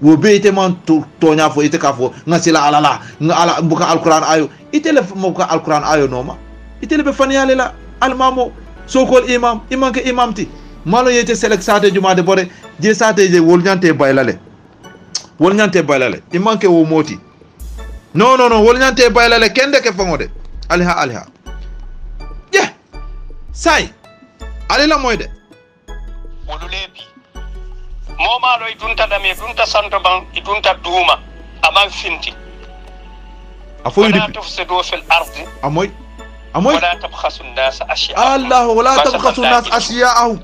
wo be ite man tonya fo ite ka fo ngasila alala ngala buka alquran ayo ite le mo ka alquran ayo noma ite le be faniyale la almamo sokol imam ke imamti malo yete selek sate juma de bore je sate je wol nyante baylale imanke wo moti non wol nyante baylale kende ke fangode alha yeah sai alila moyde wolulebi moma lo idunta dame dunta santo ban idunta duma aman finti afo yidi tufsidu fil ardi amoy wala tabkhasu an-nas ashya'a Allah wala tabkhasu an-nas ashya'a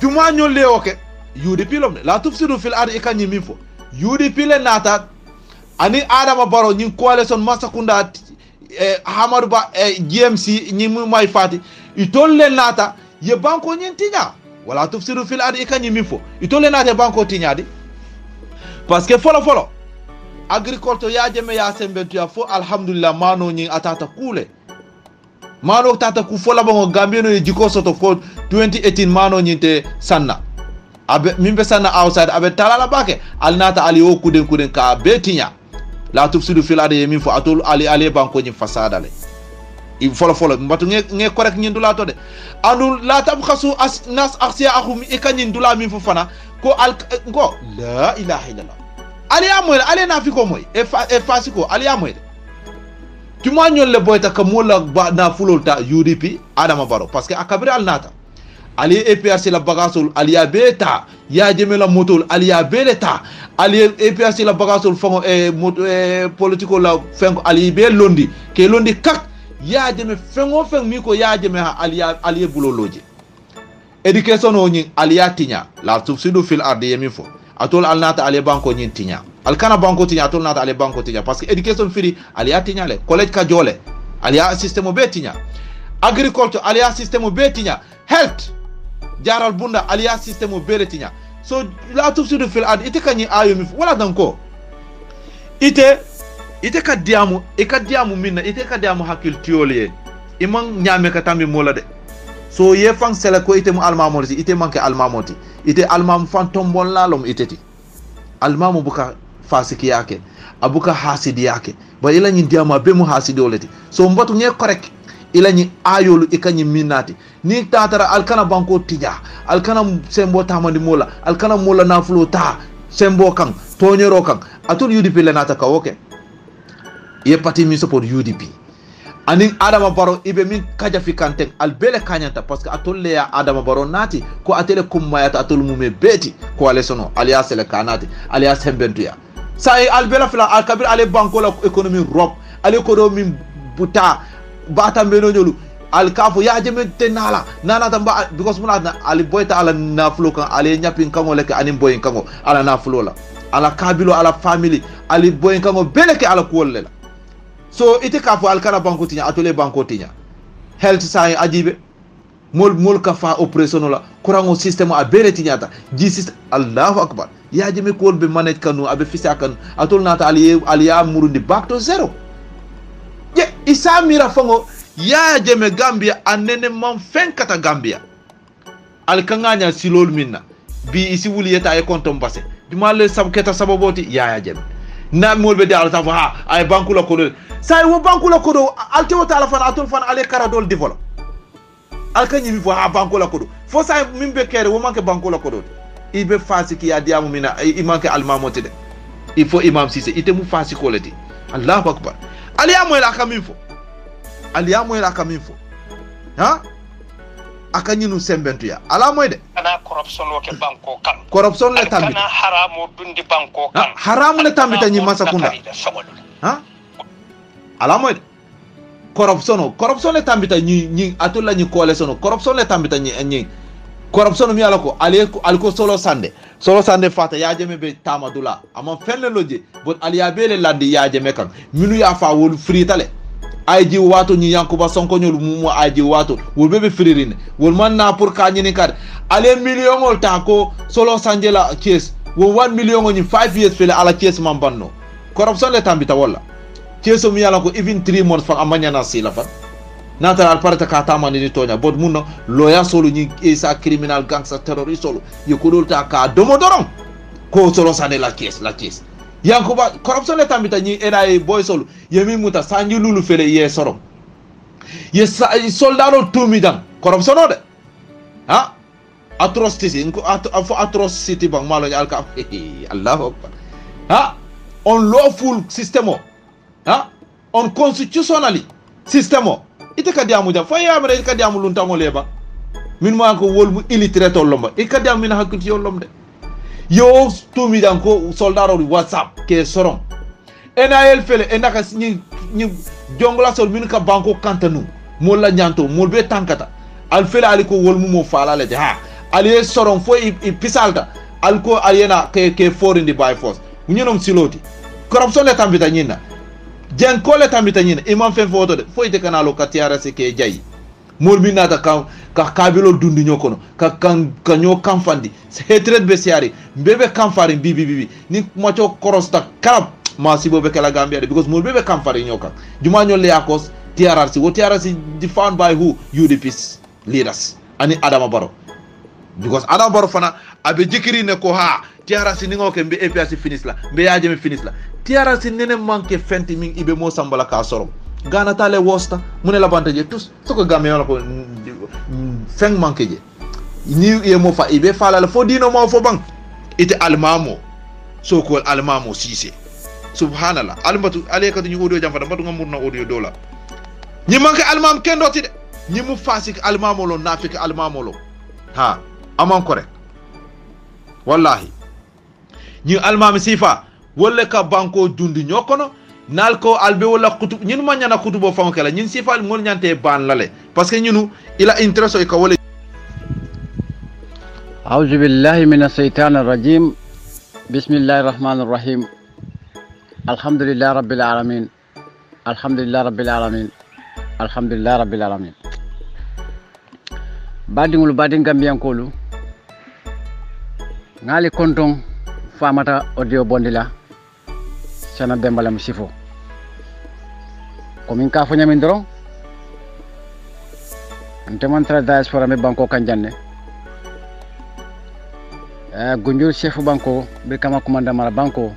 duma nyolle oke UDP lom la tufsidu fil ardi ikanyi minfo UDP le nata ani Adama Barrow nyin coalition Masakunda Hamadu Ba GMC nyi mu may fati itolle nata ye banko nyin tinya wala tufsidu fil ardi ikanyi minfo itolle nata banko tinya di parce que folo agriculture ya jeme ya sembentu ya fo alhamdulillah mano nyin atata kule mano tata ku fola bango Gambia no jiko soto fo 2018 mano nyin te sanna abe mimbe sana outside abe talala bake alnata ali o kuden ka betinya la tufsidu fil ardi min fo atul ali banko nyi fasada le il folo mbatu nge correct nyi ndula to de anul la tabkhasu nas akhsiya akhum ikanyi ndula min fo fana ko ko la ilaha illallah ali amoy ali na fi ko moy e fasiko ali amoy tu ma ñol le boyta ka mo la na fulolta UDP Adama Barrow parce que akabri alnata ali APRC la bagasol ali ya beta ya jemela motol ali ya beleta ali APRC la bagasol fango politico la fango ali be londi ke londi kak ya jeme fango fang mi ko ya jeme ali buloloje education o nyi ali ya tinya la subsidu fil ardi yemi fo atol alnata ali banko nyi tinya alkana banko tinya atol nata ali banko tinya parce que education firi ali ya tinya le college ka jole ali ya système be tinya agriculture ali ya système be tinya health jaral bunda aliya system o beretinya so la tufsidu fil ard ite kanyi ayo mi wala danko ite ka diamu minna ite ka diamu hakil tiole imang nyame ka tambi mola de so ye fang sele ko ite mu almamoti ite manke almamoti ite almam fantombon lalom iteti almamu buka fasiki yake abuka hasidi yake ba ila nyi diamu be mu hasidi oleti so mbatu nge correct ila nyi ayolu ikanyi minati ni tatara alkana banko tija alkana sembo tamandi mola alkana mola nafulo ta sembo kan tonyero kan atul UDP le nata ka oke ye pati mi support UDP ani Adama Barrow ibe min kaja fi kanten albele kanyanta parce que atul le ya Adama Barrow nati ko atele kummayata atul mume beti coalition alias le kanati alias hembentu ya sai albela fila al kabir ale banko la economy rob ale ko min buta bata mbeno nyolu al kafu ya jeme tenala nana tamba because muna ali boyta ala nafulo kan ali nyapin kango leke anim boyin kango ala nafulo la ala kabilo ala family ali boyin kango beleke ala kuwolle la so ite kafu al kala banko tinya atole banko tinya health sai ajibe mol ka fa operation la kurango system a bele tinyata jisis Allahu akbar ya jeme ko be manage kanu abe fisa kan atol nata ali ya murundi back to zero ye isa mira fango ya jeme Gambia anene man fen kata Gambia al kanganya silol minna bi isi wuli yeta ay kontom basse duma le sab keta sababoti ya jeme na molbe de ala tafa ha ay banku la kodo say wo banku la kodo al tewo tala fan atol fan ale karadol develop al kanyi mi fo ha banku la kodo fo say mimbe kere wo manke banku la kodo ibe fasi ki ya diamu mina i manke almamote de il faut imam Cissé ite mu fasi koleti Allahu akbar ali amoy la kamifo aliya moy la kamifo ha akanyinu sembentu ya ala moy de ana corruption woke banko kan corruption le tambi kana haramu dundi banko kan haramu le tambi tanyi masakunda ha ala moy de corruption le tambi tanyi atulla nyi kole sono corruption le tambi tanyi corruption mi alako aliko solo sande fata ya jeme be tamadula amon fenne loje bon aliya bele landi ya jeme kan minu ya fa wol fritale ayji wato ni Yankuba Sonko nyol mu ayji wato wol bebe firirine wol man na pour ka nyini kad ale million ol ta ko solo sanje la case wo 1 million ni 5 years fele ala case man banno corruption le tambita wala case mi yala ko even 3 months fa amanya na sila fa nata al parta ka tamani ni tonya bod munno loya solo ni isa criminal gangster terrorist solo yokodol ta ka domodoron ko solo sane la case Yankuba corruption le tambita ni eray boy solo yemi muta sanji lulu fele ye sorom ye soldado tumidan corruption ode ha atrocity inko atrocity bang malo alka Allahu akbar ha on lawful system ha on constitutionally system ite kadiamu jam fa yamre ite kadiamu luntango leba min ma ko wolmu illiterate lomba ite kadiamu min hakkuti yolomde yo tumi dan ko soldaro WhatsApp ke soron NAL fele enaka ni jongla sol min ka banko kantanu mo la nyanto mo be tankata al fele aliko wolmu mo fala le ha ali soron fo i pisalta alko aliena ke foreign di by force ñenom siloti corruption le tambita ñina jen ko le tambita ñina imam fen foto de fo ite kanalo ka tiara se ke jayi mol mi nata ka kabilo dundi ñokono ka ño kamfandi hatred be siari mbebe kamfari bibi ni macho korosta karab ma sibo be kala Gambia de because mol bebe kamfari ñoka juma ñol le yakos TRRC wo TRRC defined by who UDP's leaders ani Adama Barrow because Adama Barrow fana abe jikiri ne ko ha TRRC ni ngoke mbe APRC finish la mbe yaje me finish la TRRC nene manke fenti min ibe mo sambala ka sorom Gana tale wosta mune la banta je tous soko Gambia la ko feng manke je ni e mo fa ibe fala la fo dino mo fo bang ite almamo soko almamo Cissé subhanallah almatu alekatu ñu audio jam fa mbatu ngamurna audio dola ñi manke almam kendo ti de ñi mu fasik almamo lo nafik almamo lo ha amon correct wallahi ñi almam sifa wolle ka banko dundi ñokono nal ko albe wala kutub ñin ma ñana kutubo fanko la ñin sifal ngol ñante ban lale parce que ñinu ila interest e ka wala a'udhu billahi minash shaitanir rajim bismillahir rahmanir rahim alhamdulillahi rabbil alamin alhamdulillahi rabbil alamin alhamdulillahi rabbil alamin badingul badin gambiyankolu ngali konton famata audio bondila sana dembala musifo komin ka fanya min doron ante mantra diaspora me banko kanjanne gunjur chef banko be kama commandant mara banko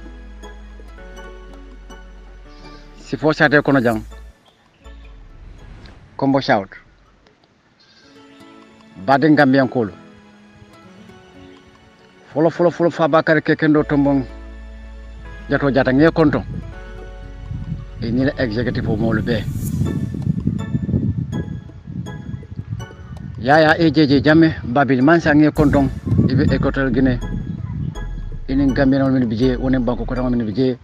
sifo sate kono jang combo shout badin gambian kolo folo fa bakar kekendo tombong jato jata nge konton e ni la executive o molu be yaya ejeje jamme babil man sa nge konton ibe equatorial guinée inin Gambien min bije wonen banko ko min bije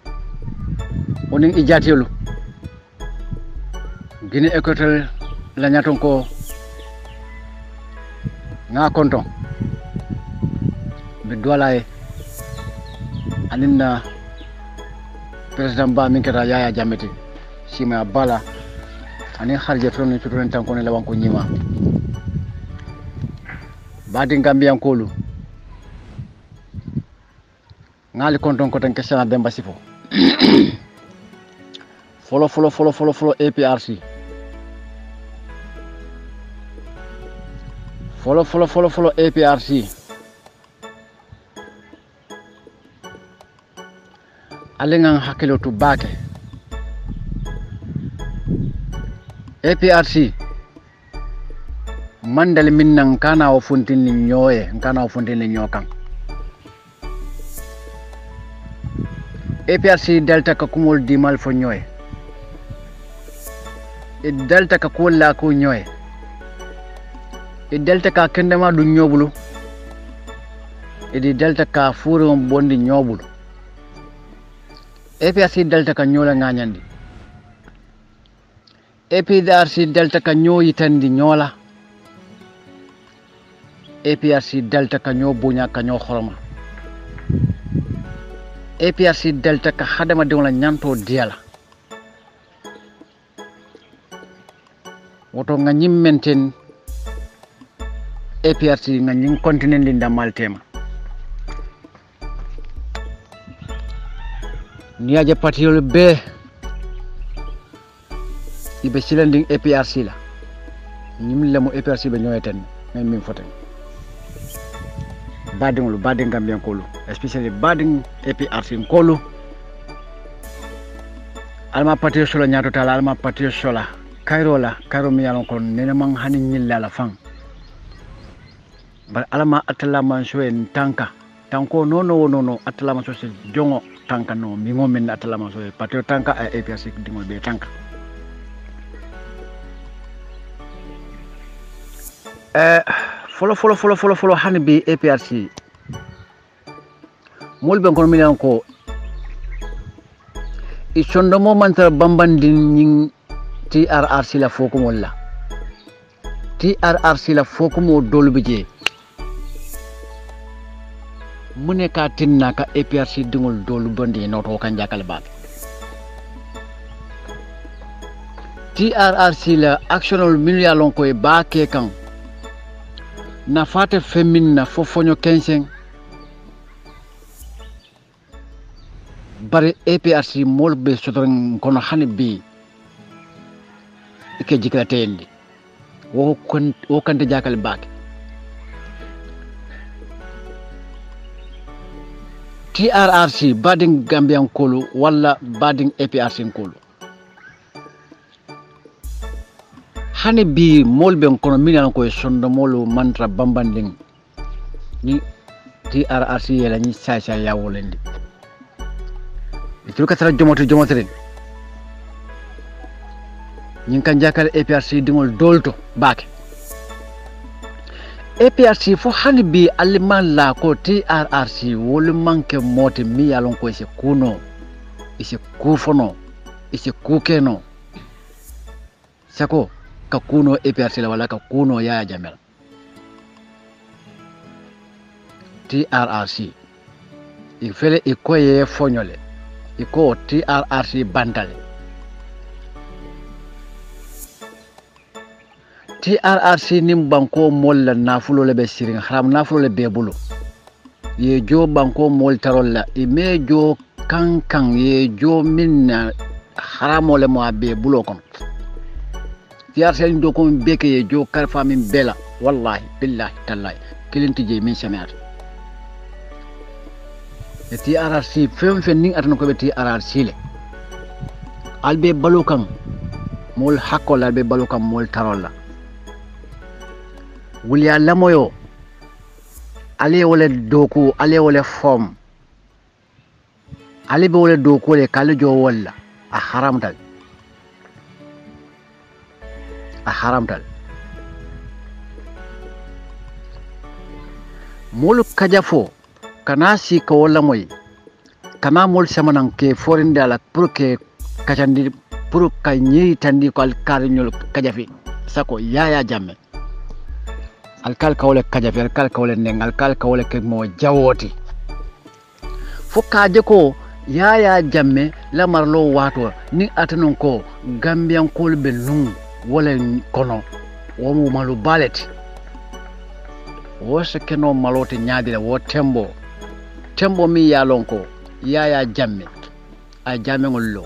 wonen ijatielu Guinée Équatoriale la nyaton ko nga konton be dolay aninna président ba min kata Yaya Jammeh sima bala ani harje ton ni tuton tan ko ne lawan ko nyima badi Gambian kolu ngali konton ko tan kesana Demba Sifo follow APRC follow APRC alengan hakilo to bake APRC mandal minnan kana o funtin ni nyoye kana o funtin ni nyokan APRC delta ka kumol dimal fo nyoye e delta ka kolla ko nyoye e delta ka kendema du nyobulu e di delta ka furo bondi nyobulu APRC delta ka nyola nganyandi APRC delta ka nyoyi tandi nyola APRC delta ka nyo bunya ka nyo xorma APRC delta ka hadama de wala nyanto diala woto nga nyimenten APRC nga nying continent linda maltema niaje patiol be ibe silanding APRC la nyim lamu APRC be nyoyeten ngay min foten badingulu bading Gambian kolu especially bading APRC kolu alma patio sola nyato tala alma patio sola Cairo mi yalon kon nena man hanin nyilla la fang bar alama atala man so en tanka tanko no atala man so se jongo tanka no mi ngomen atala man so patio tanka a APRC dingol be tanka follow hani bi APRC mol ben kon mi yalon ko i sondo mo mantra bambandin nying TRRC la fokum wala TRRC la fokum o dolbije mune ka tinna ka APRC dingol dolu bondi no to kan jakal ba TRRC la actionol million ko e ba ke kan na fate feminna fofonyo kensen bare APRC molbe sodron kono hani bi ike jikla tendi wo kante jakal baake TRRC bading Gambian kolu wala bading APRC kolu hani bi molbe kono minan ko sondo molu mantra bambanding ni TRRC yela ni sasa ya wolendi ituluka tara jomotere ñing kan jakal APRC dingol dolto baake APRC fo hani bi aliman la ko TRRC wol manke moti mi yalon ko se kuno ise kufono ise kukeno sako ka kuno APRC la wala ka kuno Yaya Jammeh TRRC il fele ikoye fonyole iko TRRC bandale TRRC nim banko mol la nafulo le be sirin haram nafulo le be bulu ye jo banko mol tarol la e me jo kankan ye jo minna haramo le mo be bulo kon TRRC ndo ko beke ye jo karfa min bela wallahi billahi tallahi kilinti je min samiat e TRRC fem ning atano ko be TRRC le albe balukan mol hakol albe balukan mol tarol la wuliya lamoyo ale wala doku ale wala form ale be wala doku le kala jo wala a haramtal molu kajafo kana si ko wala moy kana mol samanan ke forinde ala pour que kajandi pour ka nyi tandi ko al karñol kajafi sako yaya jamme alkal kawle kajafi alkal kawle neng alkal kawle ke mo jawoti fo kaje ko yaya jamme la marlo wato ni atanon ko gambian kol be nun wala kono wo mo malu baleti wo se keno malote nyaadile wo tembo mi yalon ko yaya jamme ay jamme ngollo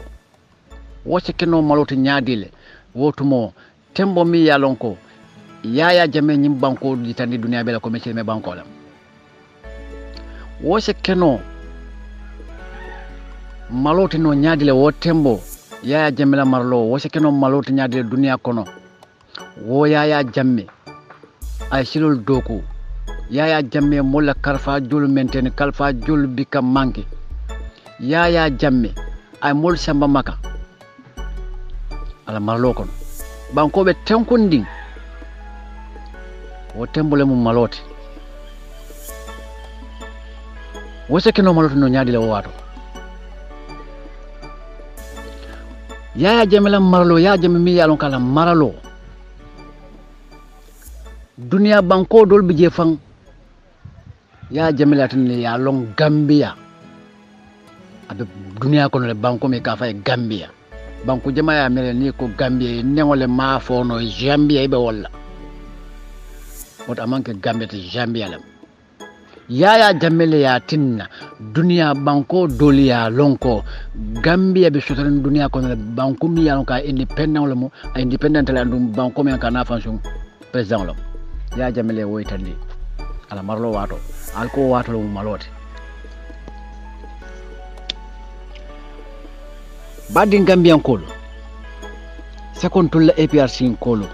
wo se keno malote nyaadile wotumo tembo mi yalon ko yaya jamme nyim banko di tandi dunia bela ko mecce me banko lam wo se keno malote no nyaadile wo tembo yaya jamme la marlo wo se keno malote nyaadile dunia kono wo yaya jamme ay silol doku yaya jamme molla karfa jul mentene kalfa jul bika manki yaya jamme ay mol samba maka ala marlo kono banko be tenkunding wo tembole mum malote wo se keno malote no nyaadile wo wato yaya jamme la marlo yaya jamme mi yalon kala maralo dunia banko dol bi je fang ya jamila tan ya long Gambia abe dunia kono le banko me ka fay Gambia banko jama ya mele ni ko Gambia nengole ma fono Gambia be wala wot amanke Gambia te Gambia lam ya jamile ya tinna dunia banko doli ya lonko Gambia be sotan dunia kono le banko mi ya ka independent le mo independent la dum banko me ka na fonction president lo ya jamile woytandi ala marlo wato alko wato lo malote badin Gambian kolo second tulla APRC kolo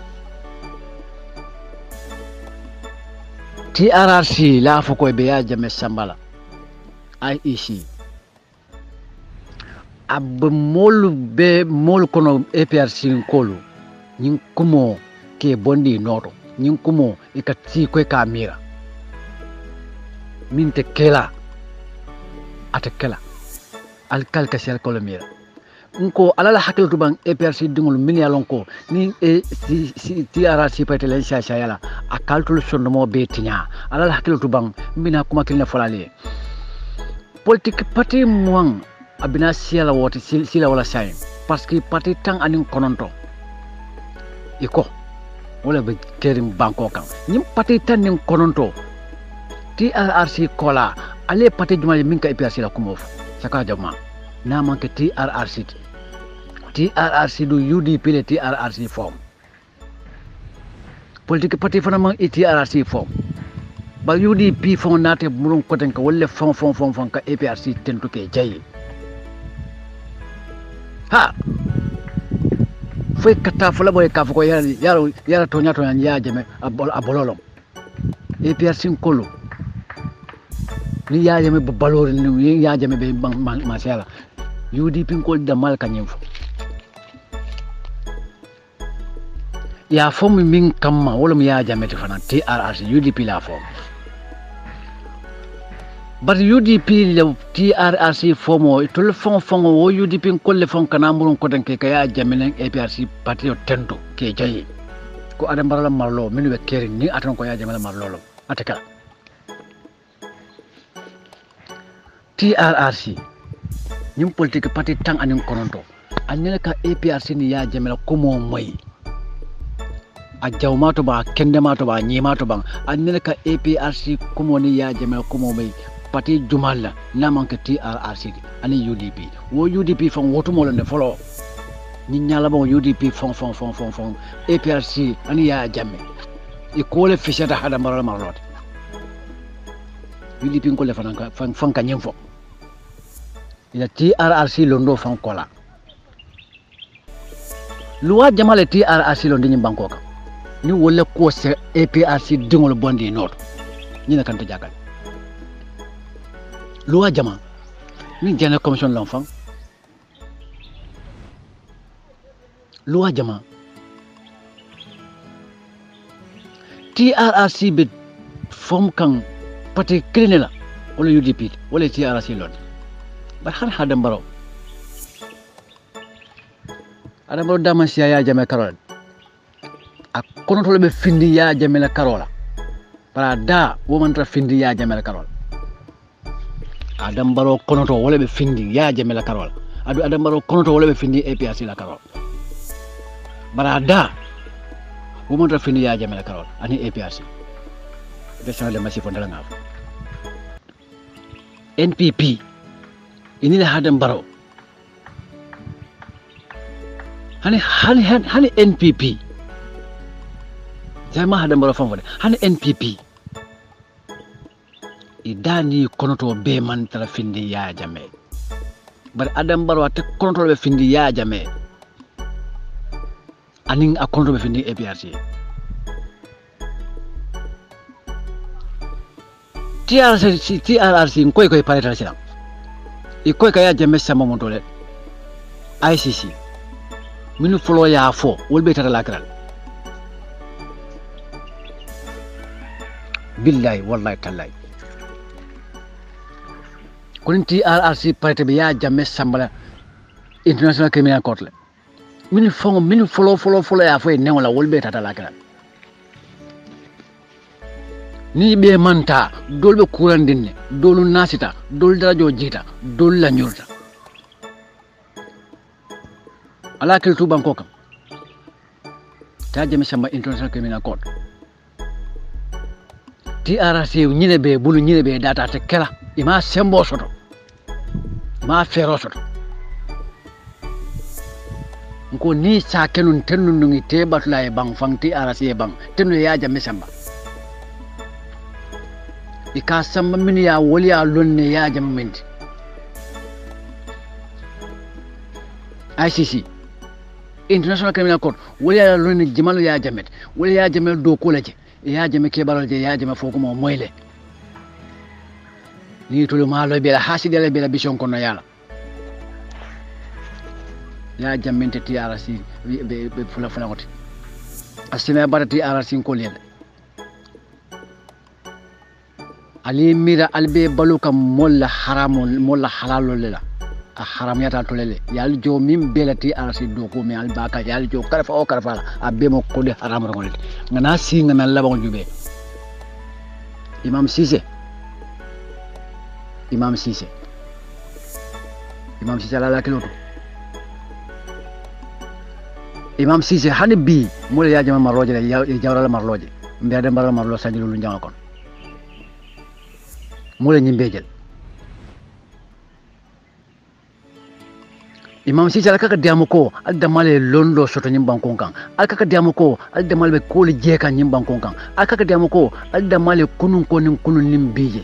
TRRC la foko be ya jame sambala IEC ab mol kono APRC kolo nyin kumo ke bondi noto nyin kumo ikati ko ka mira min te kela ate kela alkal kasel ko mira nko alala hakil tuban APRC dingul min yalon ko ni TRRC patelen sha yala akaltul sonno mo betinya alala hakil tuban mina kuma kilna folale politique parti muang abina siala woti sila wala sayin parce que parti tang anin kononto iko wala be kerim banko kan nim parti tan nin kononto TRRC kola ale parti jumali min ka APRC la kumof saka jama na manke TRRC do UDP le TRRC form politique parti fana man TRRC form ba UDP form nate mulun koten ka wala fon ka APRC tentu ke jayi ha foi kata fula boy ka fuko yara tonya ya jeme abololom APRC kolo ni ya jeme balori ni ya jeme be masala UDP ko da mal kanyefo ya fom min kamma wala mi ya jeme fana TRRC UDP la fom but UDP le TRRC fomo tul fon wo UDP ko le fon kana murun ko den ke ya jeme APRC parti tento ke jayi ko adam barala marlo min be keri ni atan ko ya jeme marlo ataka TRRC nyum politique parti tang anin kononto anyele ka APRC ni ya jamela kumo moy a jawmato ba kendemato ba nyimato ba anyele ka APRC kumo ni ya jamela kumo moy parti jumalla na manke TRRC ani UDP wo UDP fon woto mo le folo ni nyala bon UDP fon APRC ani ya jamme e ko le fishata hada maral marlot UDP ko le fan ka nyemfo ila TRRC londo fankola luwa jamale TRRC londo nyi banko ka ni wolle ko se APRC dingol bondi noto ni na kanta jakal luwa jama ni jana commission l'enfant luwa jama TRRC be fom kan pati klinela wala UDP wala TRC lon bar han Adam Barrow dama siya ya jame karol a kono to be findi ya jame la karola para da woman ta findi ya jame la karol Adam Barrow kono to wala be findi ya jame la karol adu Adam Barrow kono to wala be findi APRC la karol bara da woman ta findi ya jame la karol ani APRC de sale masi fondala ngaf NPP ini la Adam Barrow hani NPP jama Adam Barrow fam hani NPP idani konoto be man tara findi ya jame bar Adam Barrow te konoto be findi ya jame aning a konoto be findi APRC TRRC koy pareta silam ikoy kaya jame sama montole ICC minu folo ya fo wolbe tata lakral billahi wallahi tallahi konin TRRC parete be ya jame sambala international criminal court le minu folo ya fo ne wala wolbe tata lakral ni be manta dolbe kurandinne dolu nasita dol darajo jita dol la nyurta ala kel tu banko kam ta jemi samba international criminal court TRC nyine be bulu nyine be data te kala ima sembo soto ma fero soto ko ni sa kenun tennun ngi te batula e bang fang TRC e bang tenu ya jemi samba ika samba min ya woli ya lonne ya jam mindi ICC international criminal court woli ya lonne jimalu ya jamet woli ya jamet do kolaje ya jame ke balolje ya jame foko mo moyle ni tulu malo be la hasidele be la bishon kono yala ya jamente TRC be fula ngoti asina barati TRC ko lele ali mira albe baluka molla haramul molla halalul la haram yata tolele yal jo mim belati arsi do ko mi albaka yal jo karfa o karfa abbe mo ko de haram rongol ngana si ngana laba jube imam Cissé la kiloto imam Cissé hani bi mo ya jama marloje ya jawral marloje mbe dem baral marlo sanjilu lu njama kon mole nyimbejel imam Cissé alkaka diamu ko aldamale londo soto nyimban konkan alkaka diamu ko aldamale ko le jeka nyimban konkan alkaka diamu ko aldamale kunun nim bije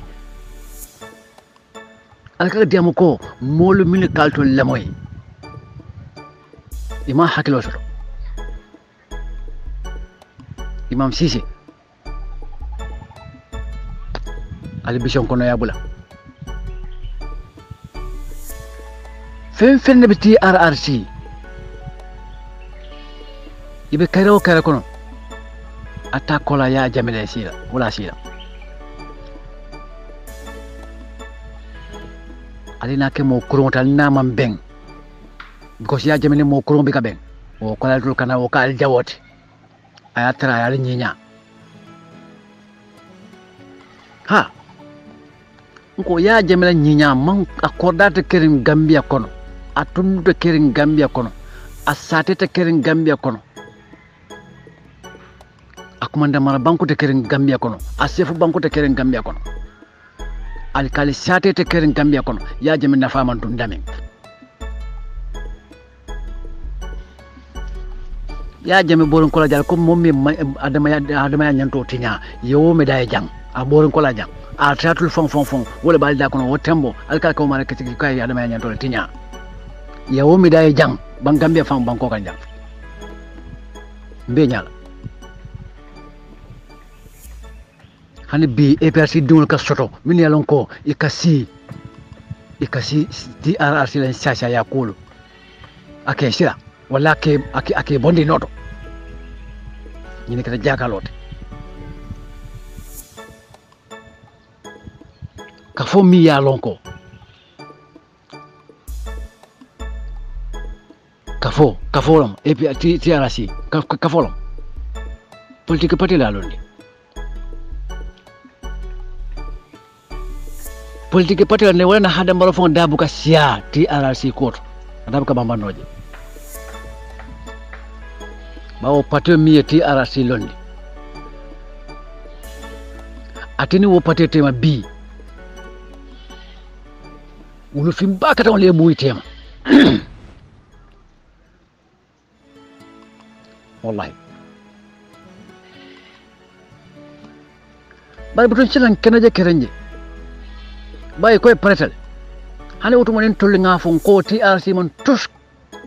alkaka diamu ko molu min kalto lamoy imam hakilo soto imam Cissé ali bishon kono ya bula fen ne biti TRRC ibe kare kono atakola ya jamile sila wala sila alina ke mo kurun tal na man ben because ya jamile mo kurun bi ka ben o kola dul kana o kal jawote ayatra ya nyinya ha ko ya jamila nyinya man akordata kerin Gambia kono atunduta kerin Gambia kono asateta kerin Gambia kono akumanda mara banku te kerin Gambia kono asefu banku te kerin Gambia kono alkali sateta kerin Gambia kono ya jamina faman dum damin ya jami boron kola jal ko mommi adama ya nyanto tinya yo me day jang a boron kola jang a tratul fon wala balda kono wotembo alka ko mara kiti kay adama ya nyanto tinya ya wo mi day jang ban Gambia fam banko kan jang be nyal hani bi APRC dul ka soto min yalon ko ikasi TRRC len sasa ya kulu ake sira wala ake bondi noto ñine kata jakalote ka kafo mi ya lonko kafo lam et puis TRC kafo lam politique parti la londi politique parti ne wala na hada mbaro fon dabu ka sia TRC koto dabu ka bamba noje bawo parti mi TRC londi atini wo parti tema bi wulu fim bakata on le buy tema wallahi bay butun cilan kenaje kerenje bay koy pretel hane wutu monen tolli nga fon ko TRC man tus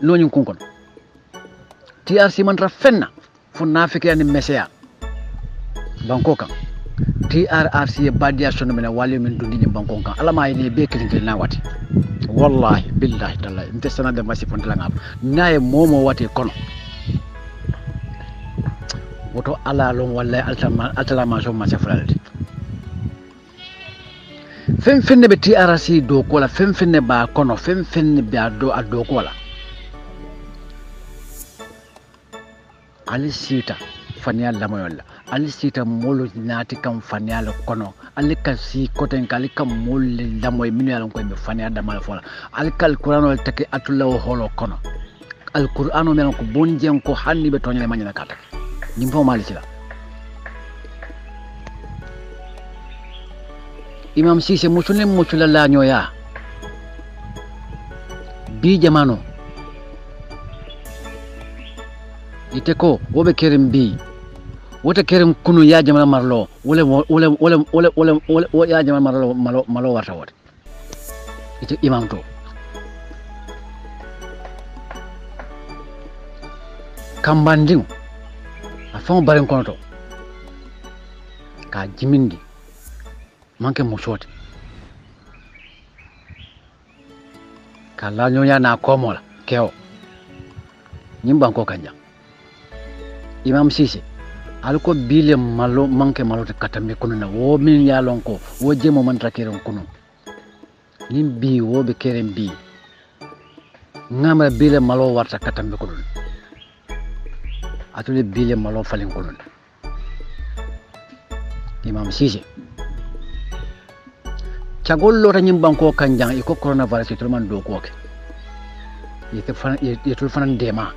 loñu kunkon TRC man rafenna fon nafiki ani meseya banko kan TRC badia sono mena wali men dundi banko kan ala ma ne be kilin na wati wallahi billahi tallahi nte sana de masi fon langa naye momo wati kono woto ala lon wallahi altama so ma sefralde fem fenne be TRC do ko la fem fenne ba kono fem fenne be do ko la ali sita fanya la moyola ali sita molo nati kam fanya la kono ali ka si koten kali kam molle la moy minu yalon ko be fanya da mal fola ali kal qur'ano take atulla holo kono al qur'ano men ko bonjen ko hanni be tonyale manyana kata nim fo mali sila imam Cissé mucula la ñoya bi jamano ite ko wobe kerem bi wota kerem kunu ya jamana marlo wala ya jamana marlo malo warta wote ite imam to kambanding afon baren kono to ka jimindi manke musote kala nyonya na komola keo nyimba ko kanja imam Cissé alko bile malo manke malo te katambe kuno na wo min ya lonko wo jemo man trakiron kuno nimbi wo be kerem bi ngama bile malo warta katambe kuno atule bile malo falin kuno imam Cissé cagollo ta nyimban ko kanjang iko coronavirus to man do ko ke yetul fanan dema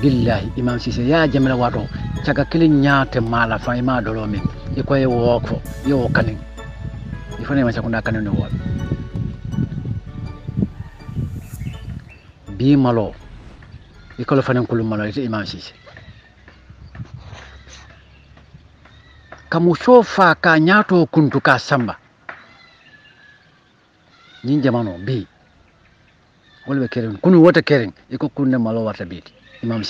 billahi imam Cissé ya jamila wato caga kilin nyaate mala fa ima dolo min iko e woko yo kanin ifane ma sakunda kanin no wol bi malo iko lo fanan kulum malo ite imam Cissé kamu sofa ka nyaato kuntu ka samba ñin jamano bi wala be keren kunu wota keren iko kunne malo warta biti imam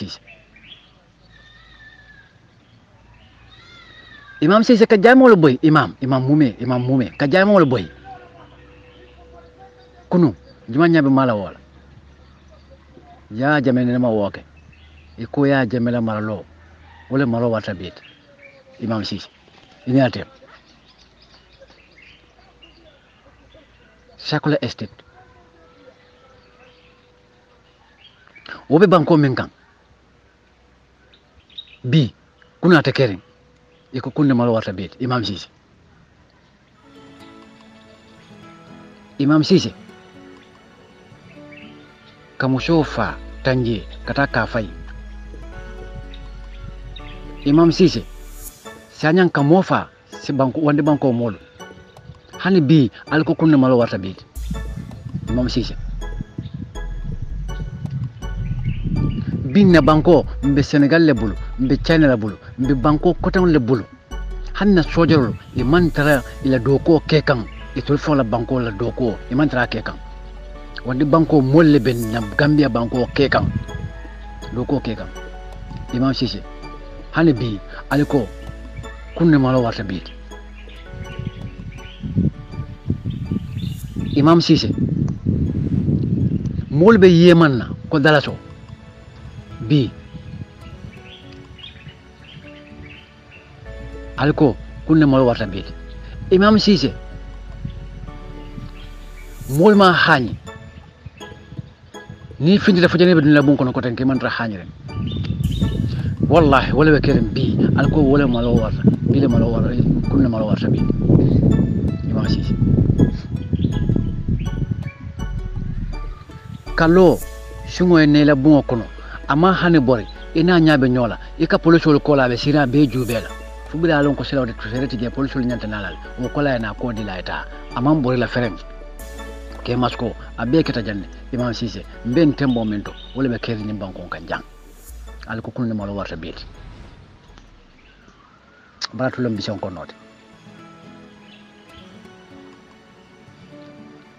Cissé ka jamo lo boy imam mume ka jamo lo boy kunu jumanya be mala wala ya jamene ma woke iko ya jamela maralo wala malo warta biti imam Cissé inyate Sakula estate wobe banko menkan bi kuna ta keren iko kunne malo warta bet imam Cissé kamu sofa tanje kata kafai imam Cissé sanyang kamofa si banko wande banko molo hani bi alko kunne malo warta bi imam Cissé binna banko mbe Senegal le bulu mbe China le bulu mbe banko kotan le bulu hanna sojoro e mantara ila doko kekan e tolfon la banko la doko e mantara kekan wandi banko molle ben na Gambia banko kekan doko kekan imam Cissé hani bi alko kunne malo warta bi imam Cissé molbe yemanna ko dalato bi alko kunne malo warta bi imam Cissé mol ma hani ni findi da fajane be dina bon kono ko tan ke man ra hani ren wallahi wala be keren bi alko wala malo warta bi le malo warta kunna malo warta bi imam Cissé kalo sungo ne la bon kono ama hani bori ina nyaabe nyola ika polisol ko la be sira be jubela fu bi dalon ko selawde to sereti je polisol nyanta nalal o ko la na ko di la eta amam bori la ferem ke masko abe keta janne imam Cissé ben tembo mento wala be keri ni banko kan jang al ko kunne malo warta beeti baratu lam bison ko note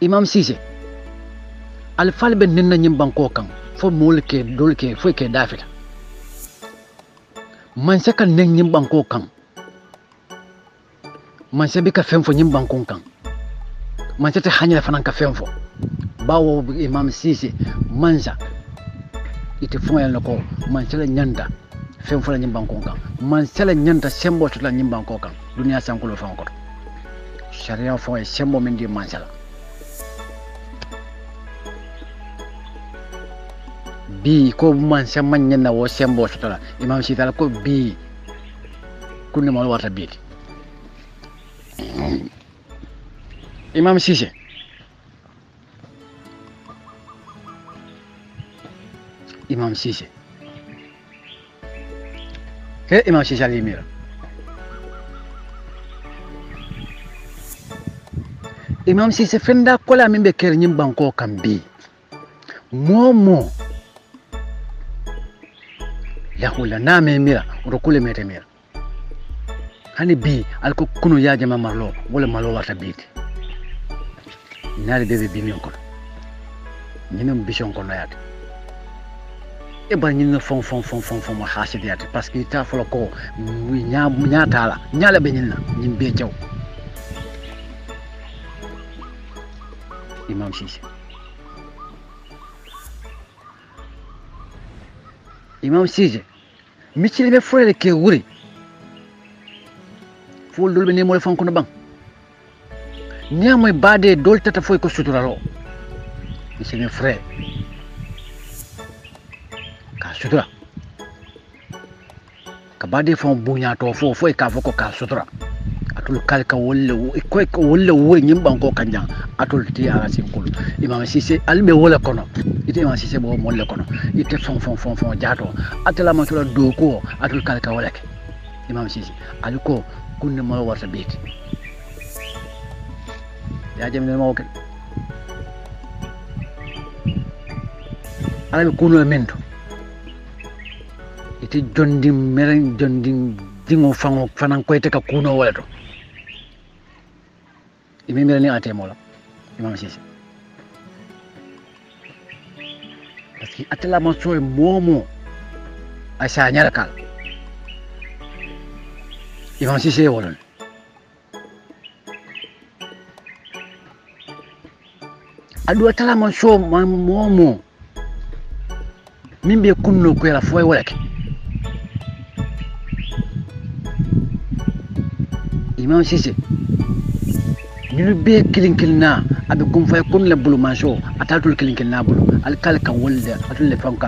imam Cissé al falbe nenna nyim banko kan fo molke dolke fo ke dafita man saka nen nyim banko kan man sabi ka fem fo nyim banko kan man sata hanya fanan ka fem fo bawo imam Cissé mansa ite fo yalla ko man sala nyanda fem fo la nyim banko kan man sala nyanda sembo to la nyim banko kan duniya sankulo fa ko sharia fo e sembo men di man sala bi ko man sa man nyanda wo sembo to la imam Cissé ko bi kunni mo warta bi imam Cissé imam Cissé he imam Cissé alimira imam Cissé fenda kola min be ker nyim banko kam bi momo ya hula na me mira rokule mete mira hani bi alko kuno ya jama marlo wala malo wata biti nari bebe bi mi ko nyinem bishon ko nayat e ba nyina fon ma hasidiyat parce que ta folo ko nya tala nyala be nyina nyim be jaw imam Cissé imam Cissé michile be frere ke wuri fol dol be ne mo fanko no bang niamoy bade dol tata foy ko suturalo michile frere ka sutura ka bade fon bunya to fo foy ka foko ka sutura atul kalka wolle ko wolle woy nyim banko kanjang atul ti ala sinkul imam Cissé albe wala kono ite imam Cissé bo molle kono ite fon jato atala ma tula doko atul kalka wala ke imam Cissé aliko kunne mo warta beeti ya jam ne mo ke ala kuno mento ite jondi meren jondi dingo fango fanan ko ite ka kuno wala to imi mera ni ate mola imam Cissé parce que atala ma soy momo asa nyara kal imam Cissé wolon adu atala ma so momo mimbe kunno ko la foy wala ke imam Cissé ñu be kilinkilna abi kum fay kun le bulu manso atatul kilinkilna bulu alkalka wolde atul le fanka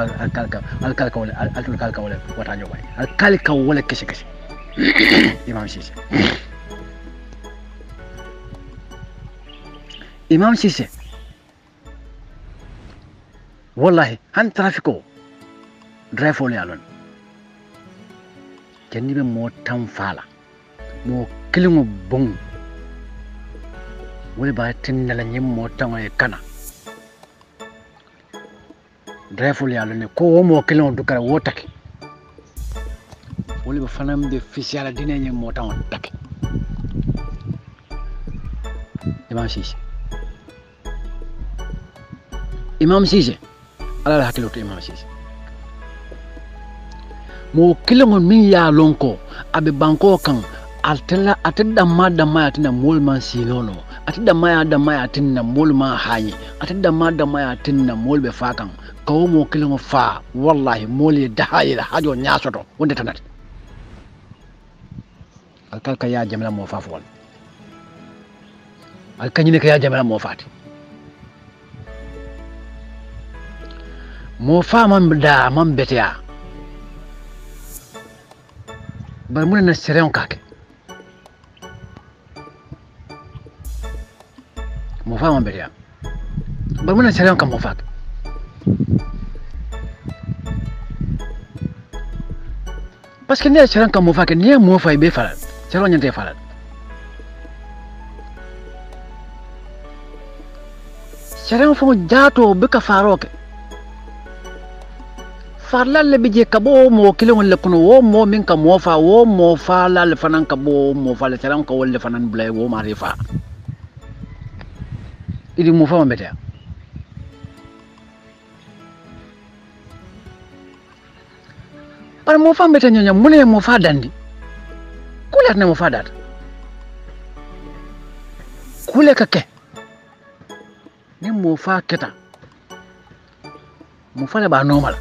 alkalka wala atul kalka wala wata nyoy alkalka wala kesse imam Cissé imam Cissé wallahi han trafiko drive le alon kenni be mo tam fala mo kilingo bon wala ba tinala nyim mo tango e kana dreful yalla ne ko mo kilingo du kara wotake wala ba fanam de official dine nyim mo tango take imam Cissé ala hakilo to imam Cissé mo kilingo min ya lonko abe banko kan altella atedda madda mayatina molman sinono atedda maya tinna molma hayi atedda madda maya tinna molbe fakan kawo mo kilingo fa wallahi moli dahayila hajo nyasoto wonde tanati alkalka ya jamila mo fafwal alkanyine ka ya jamila mo fati mo fa man da man betia bar mun na sere on kake mo fa man betia bar mun na sere on kam mo fa parce que ne sere on kam mo fa ke ne mo fa be fala sere on nyante fala sere on fo jato be ka faroke farlalle bi je kabo mo kilon le kuno wo mo min ka mo fa la le fanan ka bo mo fa le taran ka wolle fanan blay wo marifa idi mo fa mbete par mo fa mbete nyonya mune mo fa dandi kulat ne mo fa dat kule ka ke ni mo fa keta mo fa le ba normal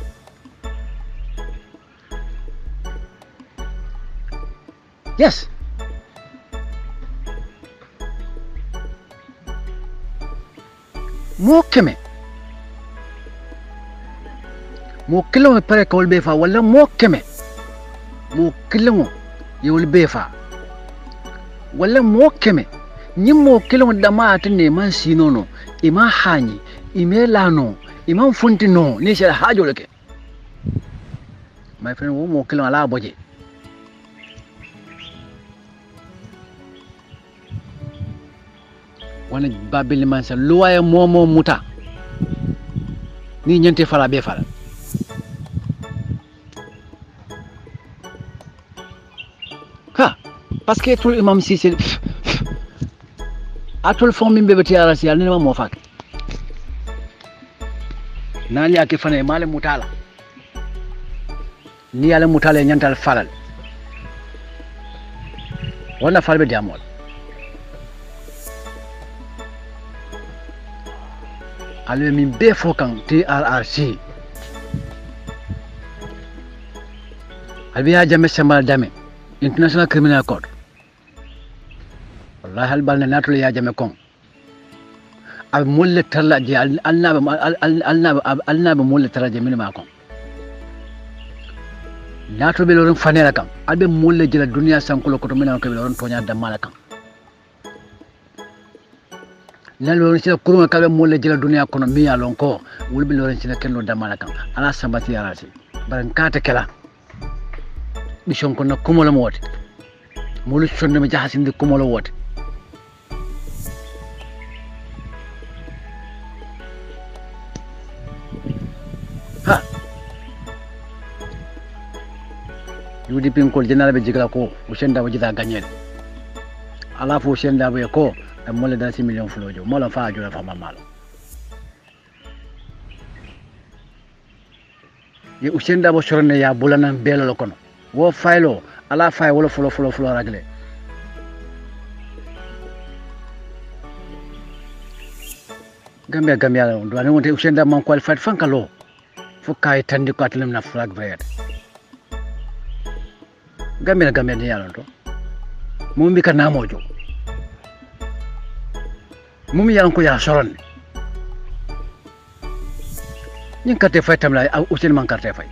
yes mo keme mo kilo me pare ko be fa wala mo keme mo kilo yol be fa wala mo keme nyimmo kilo dama atne man sinono ima hani imelano imam funtino ni sha hajo leke my friend wo mo kilo ala boje wana babili mansa luwaye momo muta ni nyante fala be fala ha parce que tout imam Cissé atul fon min bebe tiara si alni mo fak nani ake fane male mutala ni ala mutala nyantal falal wana falbe diamol alwe min be fokan TRRC albiya jamme sambal dame international criminal court wallahi hal balna natul ya jamme kon ab mulle tarla je alnaba mulle taraje min ma kon natul be loron fanera kam albe mulle jela dunya sankulo ko to min ko be loron tonya damala kam nalo ci kuruma kabe molle jela dunya kono mi ya lon ko wulbi loren ci kenno damala kan ala sambati yarasi baran kata kala bishon kono kumolo moti mulu sonde me jahasinde kumolo wote ha yudi pinkol general be jigla ko usenda wajida gagnel ala fo usenda be ko molle da 6 million flojo mola fa jola fa mamalo ye usenda bo sorne ya bulana belo kono wo faylo ala fay wala folo ragle gambia do ani wonte usenda man qualified fankalo fo kay tandi ko atlim na flag bayat gambia ni yalon to mo mbi ka namojo mumi yalan ko ya soron nyin karte fay tamla usen man karte fay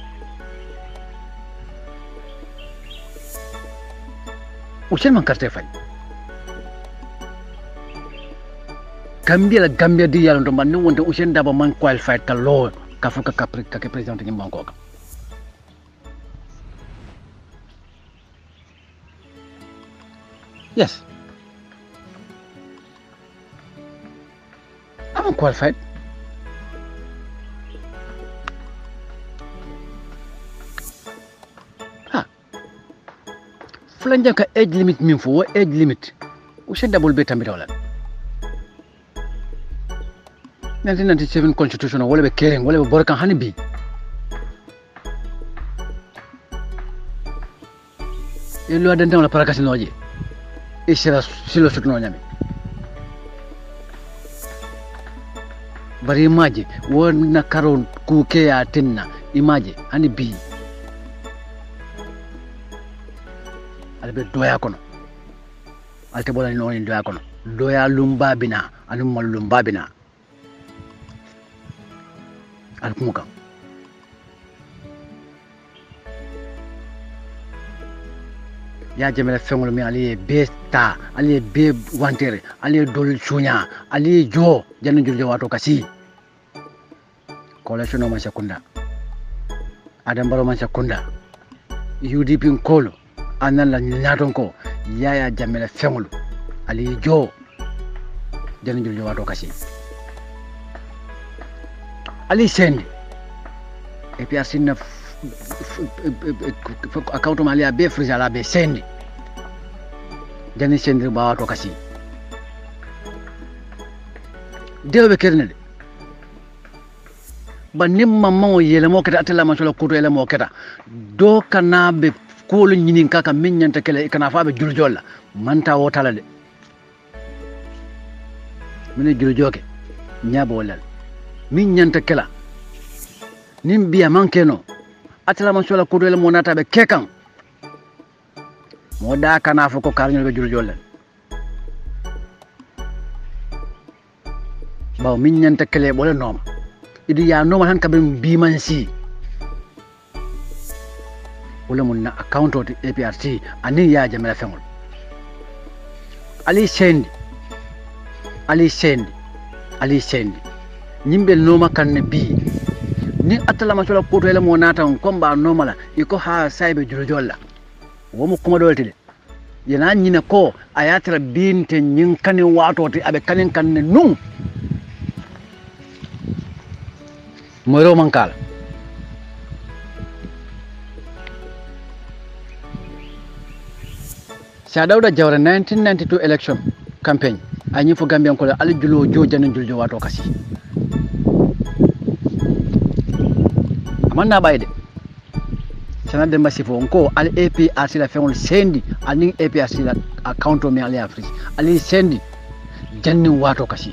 gambia di yalan to man wonte usen daba man qualified ka lo ka fuka ka president ngi man ko ka yes I'm qualified. Ha. Fulanja ka age limit min fo age limit. Ushen double beta mitawala. 1997 constitution wala be kering wala be borkan hanibi. Yelo adanta wala parakasi noje. Isira silo sutno nyami. bari imaje wona karo kuke ya tinna imaje hani bi albe doya kono alte bola no ni doya kono doya lumba bina anu mal lumba bina alkumuka ya jamela fengol mi ali be ta ali be wantere ali dol sunya ali jo janna juljo wato kasi coalition o man sekunda adam baro man sekunda UDP kolo anan la nyaton ko yaya jamela fengol ali jo janna juljo wato kasi ali sendi et puis asina account mali be frisa la be sendi jani sendi ba wato kasi dewe kerne ba nimma mo yele mo keta atela ma solo kuto ele mo keta do kana be kolu nyinin kaka min nyanta kele kana fa be juljolla manta wotala de mine juljoke nyabo walal min nyanta kela nim biya mankeno atela man sola kudo le monata be kekan moda kana fo ko karñol be juljolle baw min nyanta kele bole noma idi ya noma han kabem bi man si wala mun na account oti APRC ani ya jamela fengol ali sendi nyimbe noma kanne bi ni atala ma sola koto ele mo nata on komba nomala iko ha saybe juljolla womo kuma dolti de yana nyina ko ayatra binte nyin kane wato ti abe kanen kanne nun moro mankala sa dawda jawra 1992 election campaign anyi fo gambian ko al julo jojana juljo wato kasi manna bayde sanade masifo onko al APRC la fengol sendi aning APRC la account mi ali afrique ali sendi janni wato kasi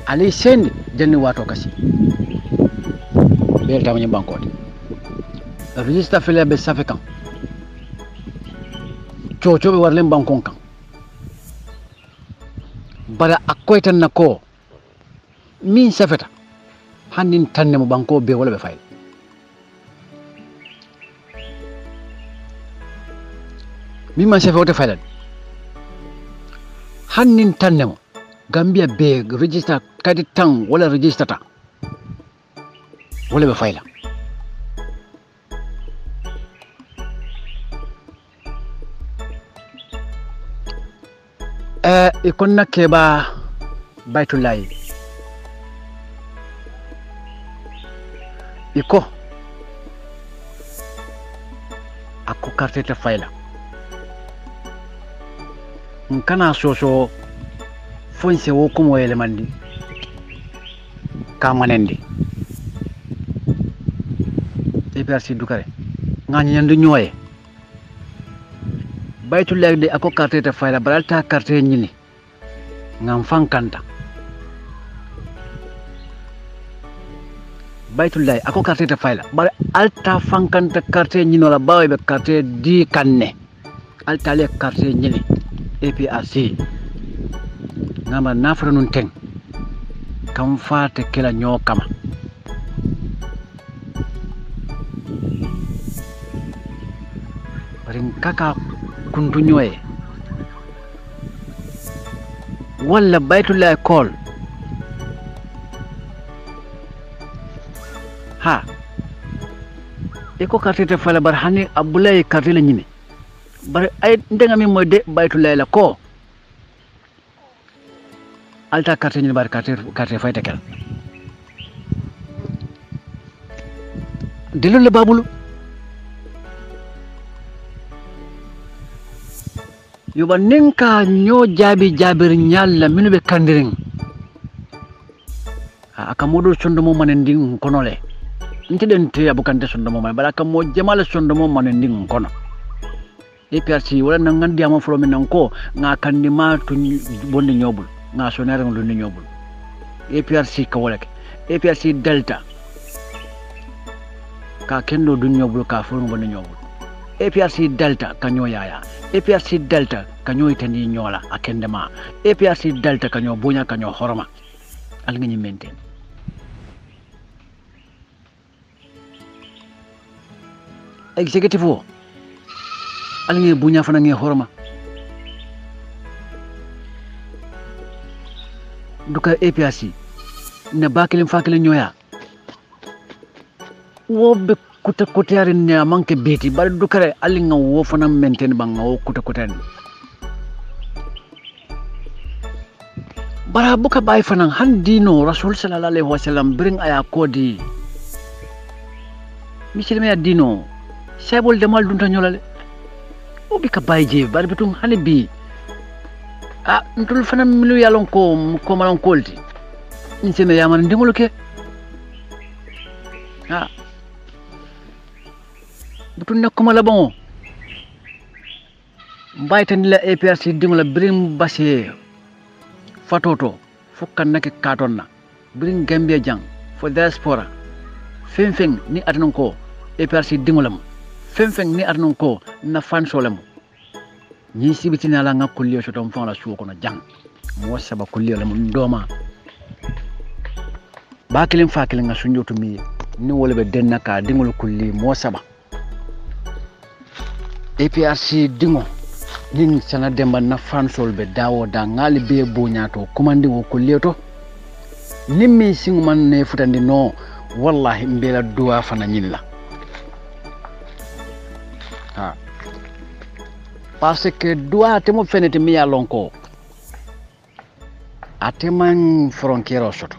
ali sendi janni wato kasi bel tamani banko register fele be safekan chocho be warlen bankon kan bara akoytan nako min safeta hannin tanne mo banko be wala be fayl min man safe wote faylan hannin tanne mo gambia be register kadi tan wala register ta wala be fayla ikonna keba baytullahi iko ako kartete fayla nkana soso fonse wo kumo elemandi kamanendi APRC dukare ngani nyande nyoye baytullahi de ako kartete fayla balta carte nyini ngam fankanta baytullahi ako carte ta fayla bar alta fankanta carte nyino la bawe be carte di kanne alta le carte nyini APRC ngama nafra nun ten kam faate kila nyokama barin kaka kuntu nyoye wala baytullahi call ha eko kartete fala bar hani abulay kartela nyime bar ay ndenga mi moy de baytullahi la ko alta carte nyine bar carte fayta kel delu le babulu yoba ninka nyo jabir nyalla minu be kandiring aka modol sondo mo manen ding konole ntiden te abukante sondo mo man balaka mo jamala sondo mo manen ding kono APRC wala nangandi ama flo men ko nga kandi ma to bonde nyobul nga sonere ngol ni nyobul APRC ka wala APRC delta ka kendo du nyobul ka fo bonde nyobul APRC delta kanyo yaya APRC delta kanyo itani nyola akende ma APRC delta kanyo bonya kanyo horoma al nga maintain executive o alnge bunya fana nge horma duka APRC ne bakilin fakilin nyoya wobe kuta kutari ne manke beti bar dukare alinga wo fana maintain banga wo kuta kutari bara buka bay fana handino rasul sallallahu alaihi wasallam bring aya kodi misilme ya dino sebol demal dunta nyolale obi ka bayje bar bitum hani bi ntul fana milu yalon ko malon kolti inseme yaman ndingolo ke butun nakuma la bon mbaytan la APRC dingola brim basse fatoto fukkan nak katonna brim Gambia jang fo diaspora fenfeng ni atnon ko APRC dingolam fenfeng ni atnon ko na fan solam ni sibitina la ngakulio sotom fon la suko na jang mo saba kulio la mun doma bakilin fakilin nga sunjotu mi ni wala be denna ka dingol kulli mo saba APRC dingo nin sana demba na fansol be dawo da ngali be bonyato komandi wo kulleto nimmi singman ne futandi no wallahi mbela duwa fana nyilla parce que duwa temo fenete mi ya lonko ateman frontière soto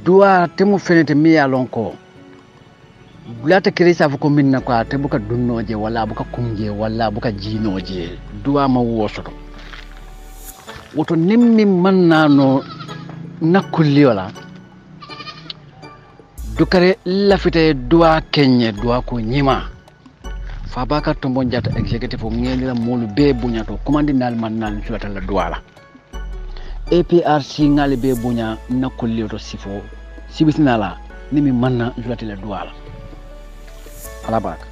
duwa temo fenete mi ya lonko bulata kirisa fuko minna ko te buka dunnoje wala buka kunje wala buka jinoje duwa ma wosoto woto nimmi mannano nakulli wala dukare lafite duwa kenye duwa ko nyima fa baka tombo jata executive ngeni la molu be bunya to commandi nal man sulata la duwa la APRC ngali be bunya nakulli to sifo sibisnala nimi manna sulata la duwa la ala baraka